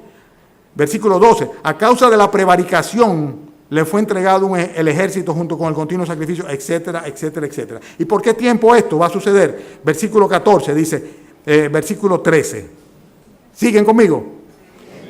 Versículo 12. A causa de la prevaricación le fue entregado el ejército junto con el continuo sacrificio, etcétera, etcétera, etcétera. ¿Y por qué tiempo esto va a suceder? Versículo 14 dice, versículo 13. ¿Siguen conmigo?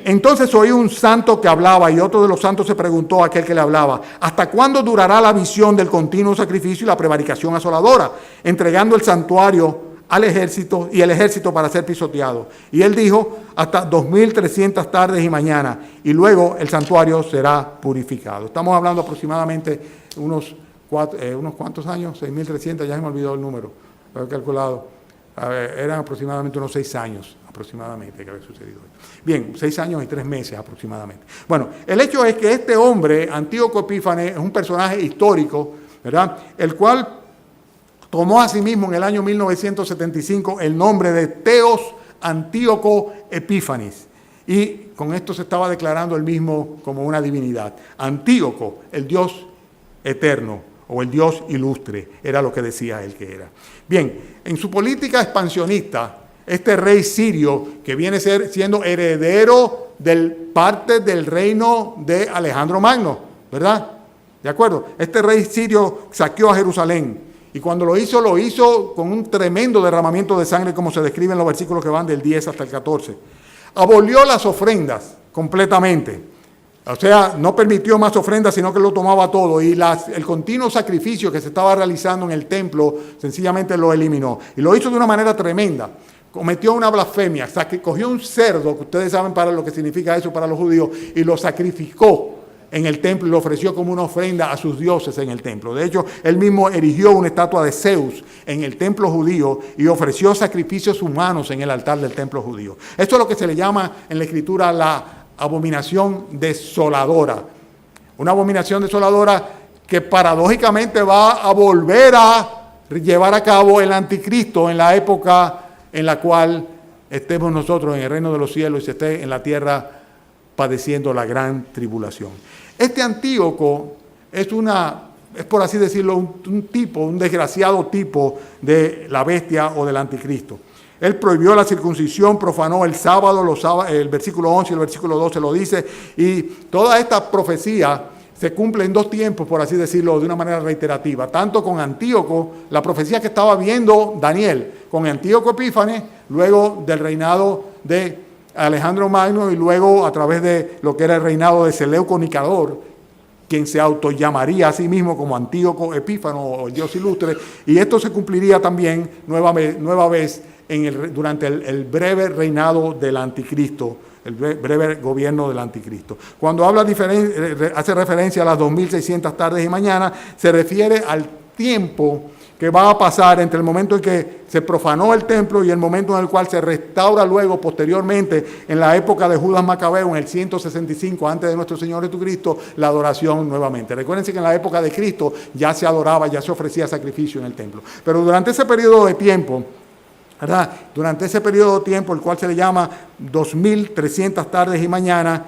Entonces oí un santo que hablaba y otro de los santos se preguntó a aquel que le hablaba, ¿hasta cuándo durará la visión del continuo sacrificio y la prevaricación asoladora, entregando el santuario al ejército y el ejército para ser pisoteado? Y él dijo, hasta 2300 tardes y mañanas, y luego el santuario será purificado. Estamos hablando aproximadamente unos cuantos años, 6300, ya se me olvidó el número, lo he calculado. Eran aproximadamente unos 6 años, aproximadamente, que había sucedido. Bien, 6 años y 3 meses aproximadamente. Bueno, el hecho es que este hombre, Antíoco Epífanes, es un personaje histórico, ¿verdad? El cual tomó a sí mismo en el año 1975 el nombre de Teos Antíoco Epífanes. Y con esto se estaba declarando él mismo como una divinidad. Antíoco, el Dios eterno, o el Dios ilustre, era lo que decía él que era. Bien, en su política expansionista, este rey sirio, que viene siendo heredero del parte del reino de Alejandro Magno, ¿verdad? ¿De acuerdo? Este rey sirio saqueó a Jerusalén, y cuando lo hizo con un tremendo derramamiento de sangre, como se describe en los versículos que van del 10 hasta el 14. Abolió las ofrendas completamente. O sea, no permitió más ofrendas, sino que lo tomaba todo. Y el continuo sacrificio que se estaba realizando en el templo, sencillamente lo eliminó. Y lo hizo de una manera tremenda. Cometió una blasfemia. Cogió un cerdo, que ustedes saben para lo que significa eso para los judíos, y lo sacrificó en el templo y lo ofreció como una ofrenda a sus dioses en el templo. De hecho, él mismo erigió una estatua de Zeus en el templo judío y ofreció sacrificios humanos en el altar del templo judío. Esto es lo que se le llama en la Escritura la abominación desoladora. Una abominación desoladora que paradójicamente va a volver a llevar a cabo el anticristo en la época en la cual estemos nosotros en el reino de los cielos y se esté en la tierra padeciendo la gran tribulación. Este Antíoco es por así decirlo, un desgraciado tipo de la bestia o del anticristo. Él prohibió la circuncisión, profanó el sábado, el versículo 11 y el versículo 12 lo dice, y toda esta profecía se cumple en 2 tiempos, por así decirlo, de una manera reiterativa, tanto con Antíoco, la profecía que estaba viendo Daniel, con Antíoco Epífanes, luego del reinado de Alejandro Magno y luego a través de lo que era el reinado de Seleuco Nicador, quien se autollamaría a sí mismo como Antíoco Epífanes o el Dios ilustre, y esto se cumpliría también nueva vez durante el breve reinado del anticristo, el breve gobierno del anticristo. Cuando hace referencia a las 2600 tardes y mañanas, se refiere al tiempo que va a pasar entre el momento en que se profanó el templo y el momento en el cual se restaura luego, posteriormente, en la época de Judas Macabeo, en el 165 antes de nuestro Señor Jesucristo, la adoración nuevamente. Recuérdense que en la época de Cristo ya se adoraba, ya se ofrecía sacrificio en el templo. Pero durante ese periodo de tiempo, ¿verdad? Durante ese periodo de tiempo, el cual se le llama 2300 tardes y mañanas,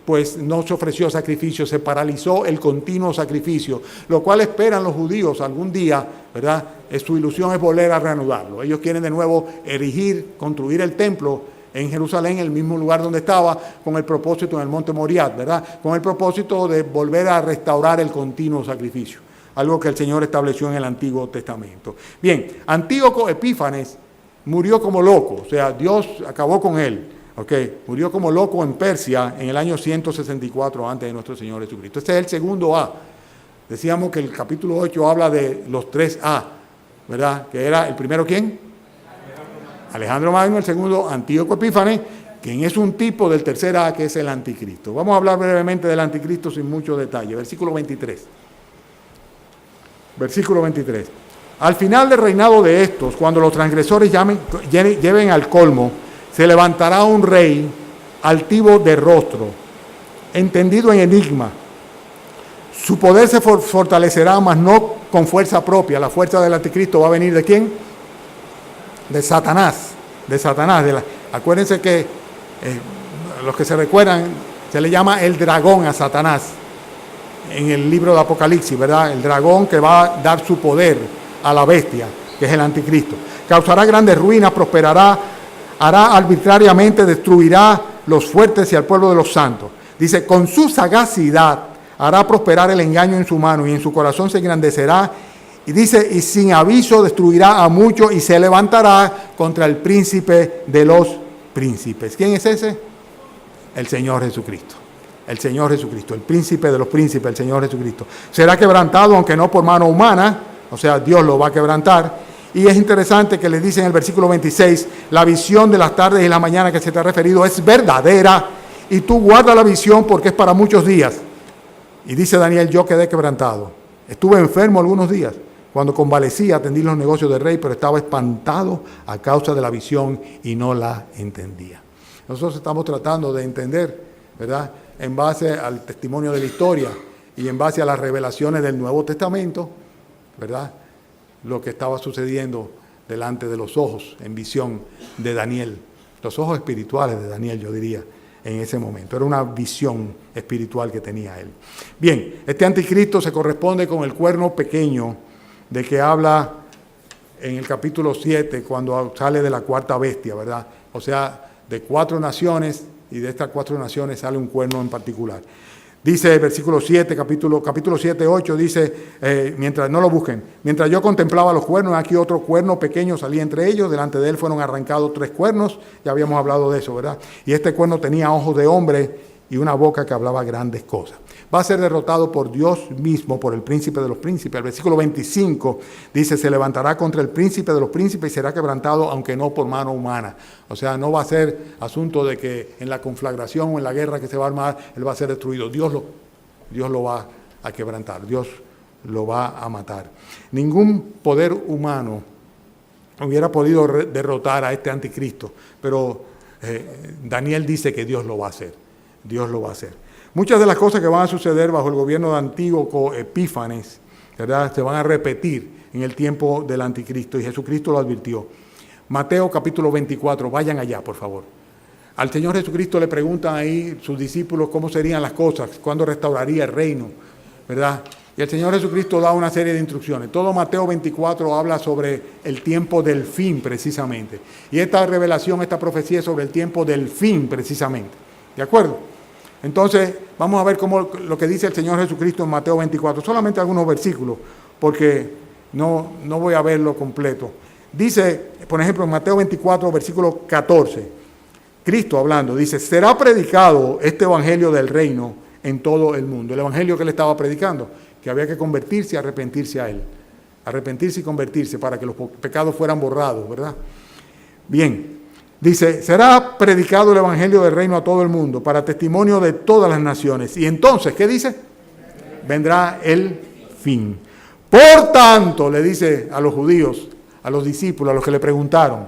pues no se ofreció sacrificio, se paralizó el continuo sacrificio, lo cual esperan los judíos algún día, ¿verdad? Su ilusión es volver a reanudarlo. Ellos quieren de nuevo construir el templo en Jerusalén, el mismo lugar donde estaba, con el propósito en el monte Moriah, ¿verdad? Con el propósito de volver a restaurar el continuo sacrificio, algo que el Señor estableció en el Antiguo Testamento. Bien, Antíoco Epífanes murió como loco, o sea, Dios acabó con él. Murió como loco en Persia en el año 164 antes de nuestro Señor Jesucristo. Este es el segundo A. Decíamos que el capítulo 8 habla de los 3A, ¿verdad? Que era el primero, ¿quién? Alejandro Magno. El segundo, Antíoco Epífanes, quien es un tipo del tercer A, que es el anticristo. Vamos a hablar brevemente del anticristo sin mucho detalle. Versículo 23. Versículo 23. Al final del reinado de estos, cuando los transgresores lleven al colmo, se levantará un rey altivo de rostro, entendido en enigma. Su poder se fortalecerá, mas no con fuerza propia. La fuerza del anticristo va a venir ¿de quién? de Satanás. Acuérdense que los que se recuerdan, se le llama el dragón a Satanás en el libro de Apocalipsis, ¿verdad? El dragón que va a dar su poder a la bestia, que es el anticristo. Causará grandes ruinas, prosperará, hará arbitrariamente, destruirá los fuertes y al pueblo de los santos. Dice, con su sagacidad hará prosperar el engaño en su mano y en su corazón se engrandecerá. Y dice, y sin aviso destruirá a muchos y se levantará contra el príncipe de los príncipes. ¿Quién es ese? El Señor Jesucristo. El Señor Jesucristo, el príncipe de los príncipes, el Señor Jesucristo. Será quebrantado, aunque no por mano humana, o sea, Dios lo va a quebrantar. Y es interesante que le dice en el versículo 26, la visión de las tardes y la mañana que se te ha referido es verdadera, y tú guarda la visión porque es para muchos días. Y dice Daniel, yo quedé quebrantado. Estuve enfermo algunos días. Cuando convalecí, atendí los negocios del rey, pero estaba espantado a causa de la visión y no la entendía. Nosotros estamos tratando de entender, ¿verdad?, en base al testimonio de la historia y en base a las revelaciones del Nuevo Testamento, ¿verdad?, lo que estaba sucediendo delante de los ojos en visión de Daniel, los ojos espirituales de Daniel, yo diría, en ese momento. Era una visión espiritual que tenía él. Bien, este anticristo se corresponde con el cuerno pequeño de que habla en el capítulo 7, cuando sale de la cuarta bestia, ¿verdad? O sea, de 4 naciones, y de estas 4 naciones sale un cuerno en particular. Dice el versículo 7, capítulo 7, 8, dice, mientras no lo busquen, mientras yo contemplaba los cuernos, aquí otro cuerno pequeño salía entre ellos, delante de él fueron arrancados 3 cuernos, ya habíamos hablado de eso, ¿verdad? Y este cuerno tenía ojos de hombre y una boca que hablaba grandes cosas. Va a ser derrotado por Dios mismo, por el príncipe de los príncipes. El versículo 25 dice, se levantará contra el príncipe de los príncipes y será quebrantado, aunque no por mano humana. O sea, no va a ser asunto de que en la conflagración o en la guerra que se va a armar, él va a ser destruido. Dios lo va a quebrantar, Dios lo va a matar. Ningún poder humano hubiera podido derrotar a este anticristo, pero Daniel dice que Dios lo va a hacer. Dios lo va a hacer. Muchas de las cosas que van a suceder bajo el gobierno de Antíoco Epífanes, ¿verdad?, se van a repetir en el tiempo del anticristo, y Jesucristo lo advirtió. Mateo capítulo 24, vayan allá, por favor. Al Señor Jesucristo le preguntan ahí sus discípulos cómo serían las cosas, cuándo restauraría el reino, ¿verdad? Y el Señor Jesucristo da una serie de instrucciones. Todo Mateo 24 habla sobre el tiempo del fin, precisamente. Y esta revelación, esta profecía es sobre el tiempo del fin, precisamente. ¿De acuerdo? Entonces, vamos a ver cómo lo que dice el Señor Jesucristo en Mateo 24, solamente algunos versículos, porque no voy a verlo completo. Dice, por ejemplo, en Mateo 24, versículo 14, Cristo hablando, dice, será predicado este evangelio del reino en todo el mundo. El evangelio que él estaba predicando, que había que convertirse y arrepentirse a él. Arrepentirse y convertirse para que los pecados fueran borrados, ¿verdad? Bien. Dice, será predicado el evangelio del reino a todo el mundo para testimonio de todas las naciones. Y entonces, ¿qué dice? Vendrá el fin. Por tanto, le dice a los judíos, a los discípulos, a los que le preguntaron,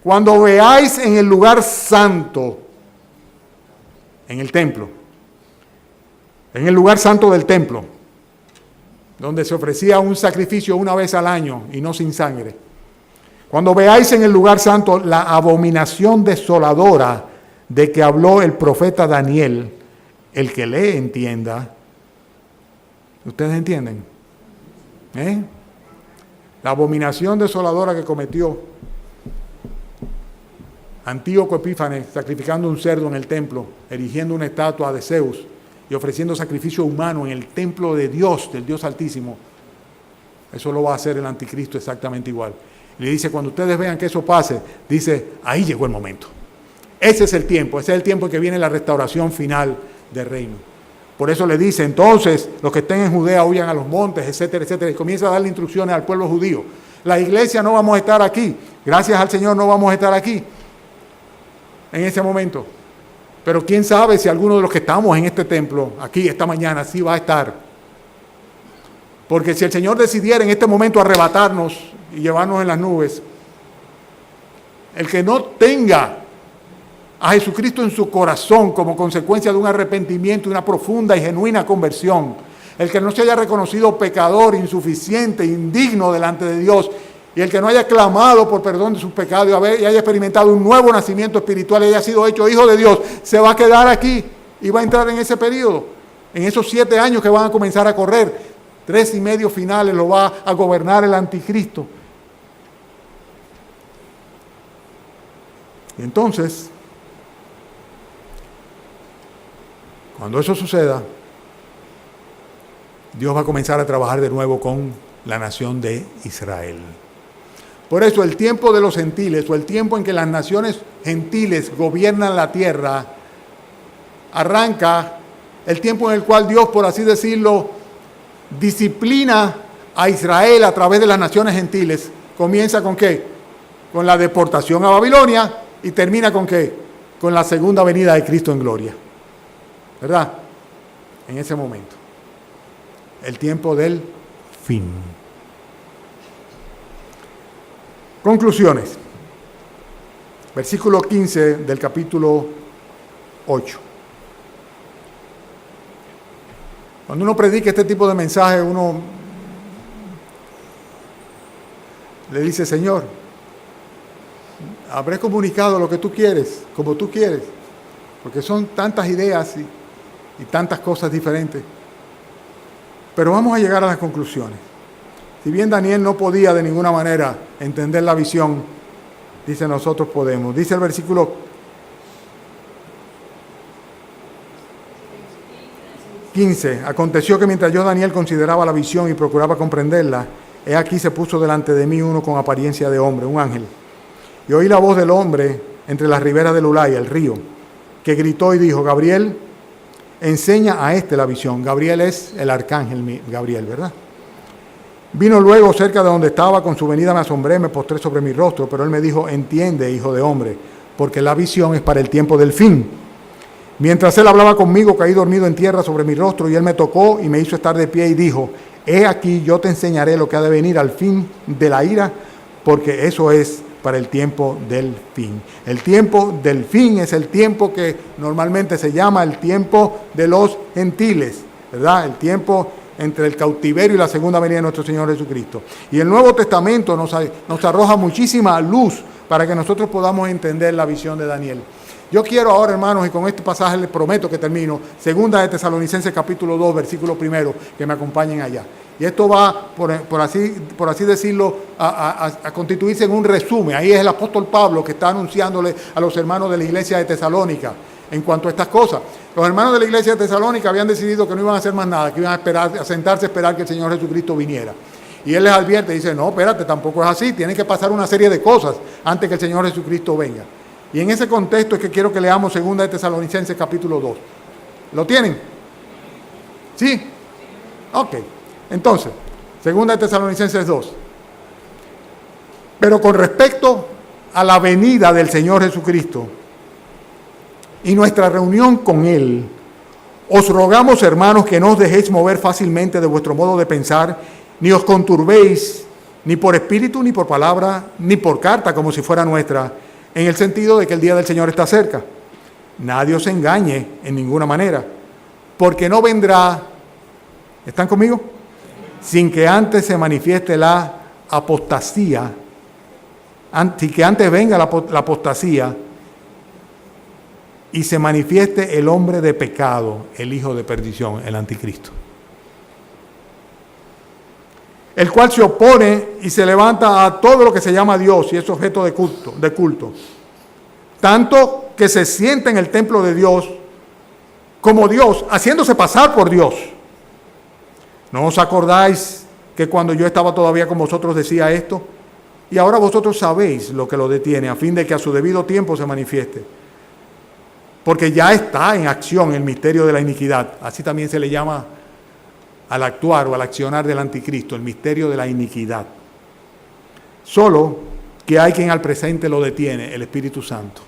cuando veáis en el lugar santo, en el templo, en el lugar santo del templo, donde se ofrecía un sacrificio una vez al año y no sin sangre, cuando veáis en el lugar santo la abominación desoladora de que habló el profeta Daniel, el que lee entienda. ¿Ustedes entienden? La abominación desoladora que cometió Antíoco Epífanes, sacrificando un cerdo en el templo, erigiendo una estatua de Zeus y ofreciendo sacrificio humano en el templo de Dios, del Dios Altísimo. Eso lo va a hacer el anticristo exactamente igual. Y le dice, cuando ustedes vean que eso pase, dice, ahí llegó el momento. Ese es el tiempo en que viene la restauración final del reino. Por eso le dice, entonces, los que estén en Judea huyan a los montes, etcétera, etcétera, y comienza a darle instrucciones al pueblo judío. La iglesia no vamos a estar aquí, gracias al Señor no vamos a estar aquí en ese momento. Pero quién sabe si alguno de los que estamos en este templo, aquí esta mañana, sí va a estar. Porque si el Señor decidiera en este momento arrebatarnos y llevarnos en las nubes, el que no tenga a Jesucristo en su corazón como consecuencia de un arrepentimiento y una profunda y genuina conversión, el que no se haya reconocido pecador, insuficiente, indigno delante de Dios Y el que no haya clamado por perdón de sus pecados y haya experimentado un nuevo nacimiento espiritual y haya sido hecho hijo de Dios, se va a quedar aquí y va a entrar en ese periodo, en esos 7 años que van a comenzar a correr. 3 y medio finales lo va a gobernar el anticristo. Y entonces, cuando eso suceda, Dios va a comenzar a trabajar de nuevo con la nación de Israel. Por eso el tiempo de los gentiles, o el tiempo en que las naciones gentiles gobiernan la tierra, arranca el tiempo en el cual Dios, por así decirlo, disciplina a Israel a través de las naciones gentiles. Comienza con ¿qué? Con la deportación a Babilonia y termina con ¿qué? Con la segunda venida de Cristo en gloria. ¿Verdad? En ese momento. El tiempo del fin. Conclusiones. Versículo 15 del capítulo 8. Cuando uno predica este tipo de mensaje, uno le dice, Señor, habré comunicado lo que tú quieres, como tú quieres, porque son tantas ideas y tantas cosas diferentes. Pero vamos a llegar a las conclusiones. Si bien Daniel no podía de ninguna manera entender la visión, dice, nosotros podemos. Dice el versículo 15, aconteció que mientras yo, Daniel, consideraba la visión y procuraba comprenderla, he aquí se puso delante de mí uno con apariencia de hombre, un ángel. Y oí la voz del hombre entre las riberas del Ulai, el río, que gritó y dijo, Gabriel, enseña a este la visión. Gabriel es el arcángel Gabriel, ¿verdad? Vino luego cerca de donde estaba, con su venida me asombré, me postré sobre mi rostro, pero él me dijo, entiende, hijo de hombre, porque la visión es para el tiempo del fin. Mientras él hablaba conmigo, caí dormido en tierra sobre mi rostro, y él me tocó y me hizo estar de pie y dijo, he aquí, yo te enseñaré lo que ha de venir al fin de la ira, porque eso es para el tiempo del fin. El tiempo del fin es el tiempo que normalmente se llama el tiempo de los gentiles, ¿verdad? El tiempo entre el cautiverio y la segunda venida de nuestro Señor Jesucristo. Y el Nuevo Testamento nos arroja muchísima luz para que nosotros podamos entender la visión de Daniel. Yo quiero ahora, hermanos, y con este pasaje les prometo que termino, 2 de Tesalonicenses capítulo 2, versículo 1, que me acompañen allá. Y esto va, por así decirlo, a constituirse en un resumen. Ahí es el apóstol Pablo que está anunciándole a los hermanos de la iglesia de Tesalónica en cuanto a estas cosas. Los hermanos de la iglesia de Tesalónica habían decidido que no iban a hacer más nada, que iban a sentarse a esperar que el Señor Jesucristo viniera. Y él les advierte, dice, no, espérate, tampoco es así, tienen que pasar una serie de cosas antes que el Señor Jesucristo venga. Y en ese contexto es que quiero que leamos 2 de Tesalonicenses capítulo 2. ¿Lo tienen? ¿Sí? Ok. Entonces, 2 de Tesalonicenses 2. Pero con respecto a la venida del Señor Jesucristo y nuestra reunión con Él, os rogamos, hermanos, que no os dejéis mover fácilmente de vuestro modo de pensar, ni os conturbéis, ni por espíritu, ni por palabra, ni por carta, como si fuera nuestra, en el sentido de que el día del Señor está cerca. Nadie os engañe en ninguna manera, porque no vendrá, ¿están conmigo? Sin que antes se manifieste la apostasía, sin que antes venga la apostasía y se manifieste el hombre de pecado, el hijo de perdición, el anticristo, el cual se opone y se levanta a todo lo que se llama Dios y es objeto de culto, tanto que se sienta en el templo de Dios como Dios, haciéndose pasar por Dios. ¿No os acordáis que cuando yo estaba todavía con vosotros decía esto? Y ahora vosotros sabéis lo que lo detiene, a fin de que a su debido tiempo se manifieste. Porque ya está en acción el misterio de la iniquidad. Así también se le llama al actuar o al accionar del anticristo, el misterio de la iniquidad. Solo que hay quien al presente lo detiene, el Espíritu Santo.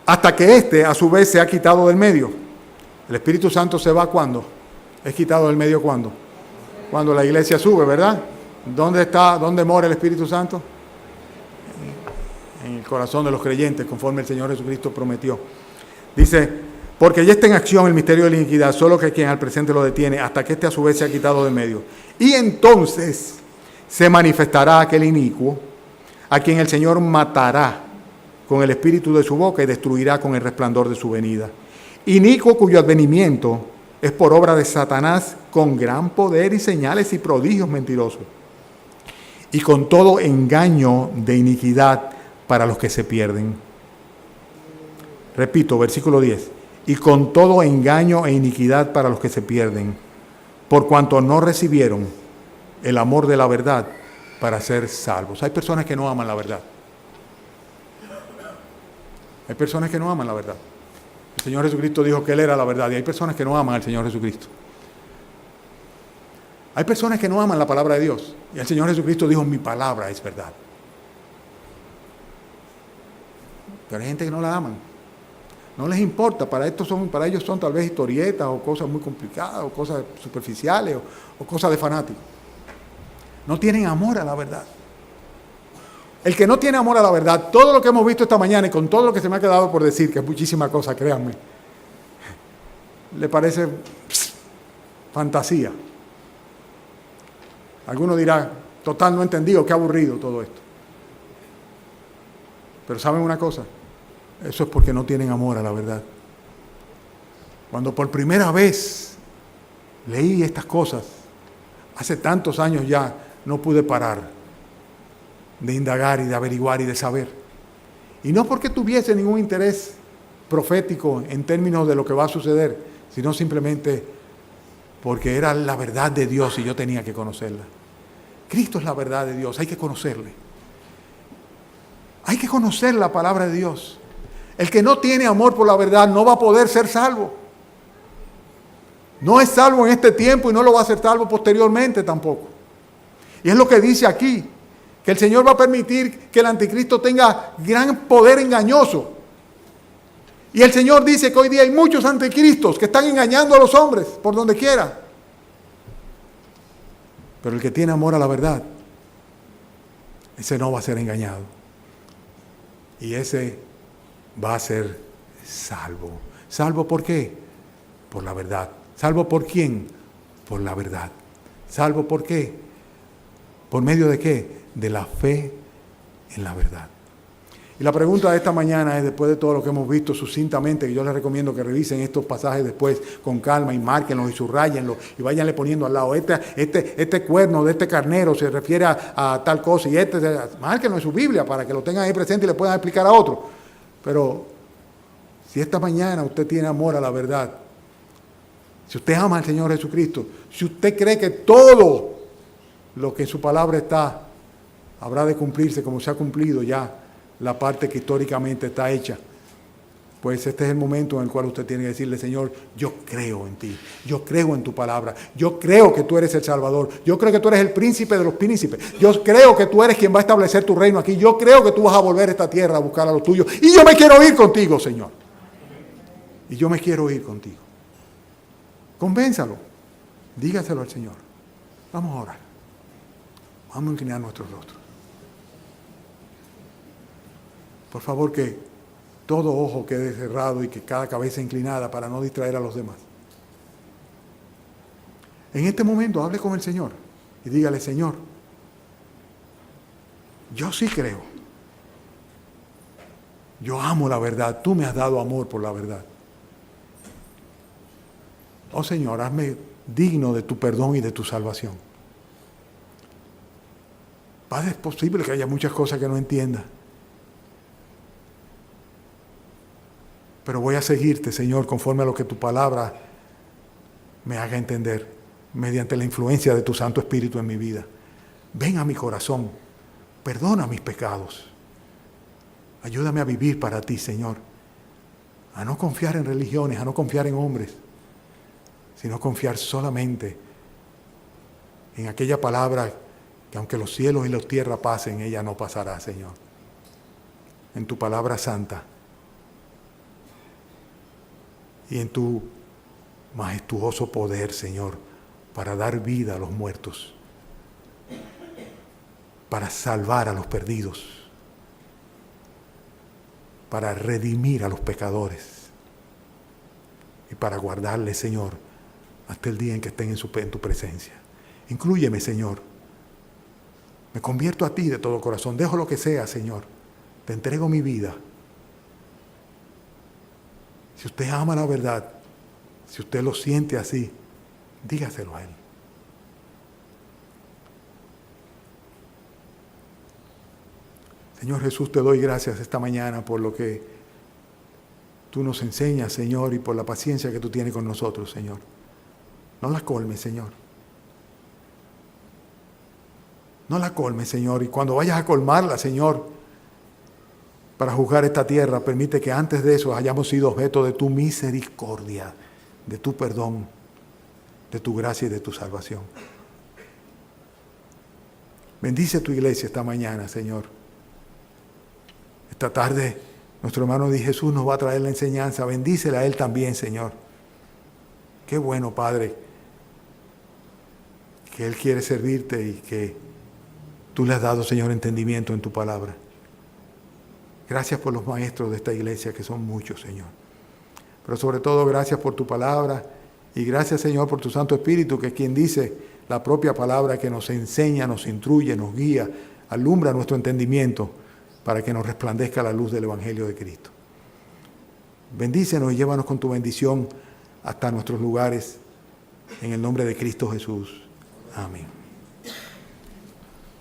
Hasta que éste, a su vez, se ha quitado del medio. El Espíritu Santo se va ¿cuándo? Es quitado del medio ¿cuándo? Cuando la iglesia sube, ¿verdad? ¿Dónde mora el Espíritu Santo? En el corazón de los creyentes, conforme el Señor Jesucristo prometió. Dice, Porque ya está en acción el misterio de la iniquidad, solo que quien al presente lo detiene, hasta que éste a su vez se ha quitado de medio. Y entonces se manifestará aquel inicuo, a quien el Señor matará con el espíritu de su boca y destruirá con el resplandor de su venida. Inicuo cuyo advenimiento es por obra de Satanás, con gran poder y señales y prodigios mentirosos, y con todo engaño de iniquidad para los que se pierden. Repito, versículo 10. Y con todo engaño e iniquidad para los que se pierden, por cuanto no recibieron el amor de la verdad para ser salvos. Hay personas que no aman la verdad. Hay personas que no aman la verdad. El Señor Jesucristo dijo que Él era la verdad, y hay personas que no aman al Señor Jesucristo. Hay personas que no aman la palabra de Dios, y el Señor Jesucristo dijo, mi palabra es verdad. Pero hay gente que no la aman. No les importa, para ellos son tal vez historietas o cosas muy complicadas o cosas superficiales o cosas de fanáticos. No tienen amor a la verdad. El que no tiene amor a la verdad, todo lo que hemos visto esta mañana y con todo lo que se me ha quedado por decir, que es muchísima cosa, créanme, le parece fantasía. Alguno dirá, total, no he entendido, qué aburrido todo esto. Pero ¿saben una cosa? Eso es porque no tienen amor a la verdad. Cuando por primera vez leí estas cosas, hace tantos años ya, no pude parar de indagar y de averiguar y de saber. Y no porque tuviese ningún interés profético en términos de lo que va a suceder, sino simplemente porque era la verdad de Dios y yo tenía que conocerla. Cristo es la verdad de Dios, hay que conocerle. Hay que conocer la palabra de Dios. El que no tiene amor por la verdad no va a poder ser salvo. No es salvo en este tiempo y no lo va a ser salvo posteriormente tampoco. Y es lo que dice aquí, que el Señor va a permitir que el anticristo tenga gran poder engañoso. Y el Señor dice que hoy día hay muchos anticristos que están engañando a los hombres por donde quiera. Pero el que tiene amor a la verdad, ese no va a ser engañado. Y ese va a ser salvo. ¿Salvo por qué? Por la verdad. ¿Salvo por quién? Por la verdad. ¿Salvo por qué? ¿Por medio de qué? De la fe en la verdad. Y la pregunta de esta mañana es, después de todo lo que hemos visto sucintamente, que yo les recomiendo que revisen estos pasajes después con calma y márquenlos y subrayenlos y váyanle poniendo al lado. Este cuerno de este carnero se refiere a tal cosa y márquenlo en su Biblia para que lo tengan ahí presente y le puedan explicar a otro. Pero si esta mañana usted tiene amor a la verdad, si usted ama al Señor Jesucristo, si usted cree que todo lo que en su palabra está habrá de cumplirse como se ha cumplido ya la parte que históricamente está hecha, pues este es el momento en el cual usted tiene que decirle, Señor, yo creo en ti, yo creo en tu palabra, yo creo que tú eres el Salvador, yo creo que tú eres el príncipe de los príncipes, yo creo que tú eres quien va a establecer tu reino aquí, yo creo que tú vas a volver a esta tierra a buscar a los tuyos, y yo me quiero ir contigo, Señor. Y yo me quiero ir contigo. Convénzalo, dígaselo al Señor. Vamos a orar. Vamos a inclinar nuestros rostros. Por favor, que todo ojo quede cerrado y que cada cabeza inclinada para no distraer a los demás. En este momento hable con el Señor y dígale, Señor, yo sí creo. Yo amo la verdad. Tú me has dado amor por la verdad. Oh Señor, hazme digno de tu perdón y de tu salvación. Padre, es posible que haya muchas cosas que no entienda. Pero voy a seguirte, Señor, conforme a lo que tu palabra me haga entender, mediante la influencia de tu Santo Espíritu en mi vida. Ven a mi corazón, perdona mis pecados. Ayúdame a vivir para ti, Señor. A no confiar en religiones, a no confiar en hombres, sino confiar solamente en aquella palabra que aunque los cielos y la tierra pasen, ella no pasará, Señor. En tu palabra santa. Y en tu majestuoso poder, Señor, para dar vida a los muertos, para salvar a los perdidos, para redimir a los pecadores. y para guardarles, Señor, hasta el día en que estén en tu presencia. Inclúyeme, Señor. Me convierto a ti de todo corazón. Dejo lo que sea, Señor. Te entrego mi vida. Si usted ama la verdad, si usted lo siente así, dígaselo a Él. Señor Jesús, te doy gracias esta mañana por lo que tú nos enseñas, Señor, y por la paciencia que tú tienes con nosotros, Señor. No la colmes, Señor. No la colmes, Señor. Y cuando vayas a colmarla, Señor, para juzgar esta tierra, permite que antes de eso hayamos sido objeto de tu misericordia, de tu perdón, de tu gracia y de tu salvación. Bendice tu iglesia esta mañana, Señor. Esta tarde, nuestro hermano Di Jesús nos va a traer la enseñanza. Bendícela a él también, Señor. Qué bueno, Padre, que Él quiere servirte y que tú le has dado, Señor, entendimiento en tu palabra. Gracias por los maestros de esta iglesia, que son muchos, Señor. Pero sobre todo, gracias por tu palabra y gracias, Señor, por tu Santo Espíritu, que es quien dice la propia palabra, que nos enseña, nos instruye, nos guía, alumbra nuestro entendimiento para que nos resplandezca la luz del Evangelio de Cristo. Bendícenos y llévanos con tu bendición hasta nuestros lugares, en el nombre de Cristo Jesús. Amén.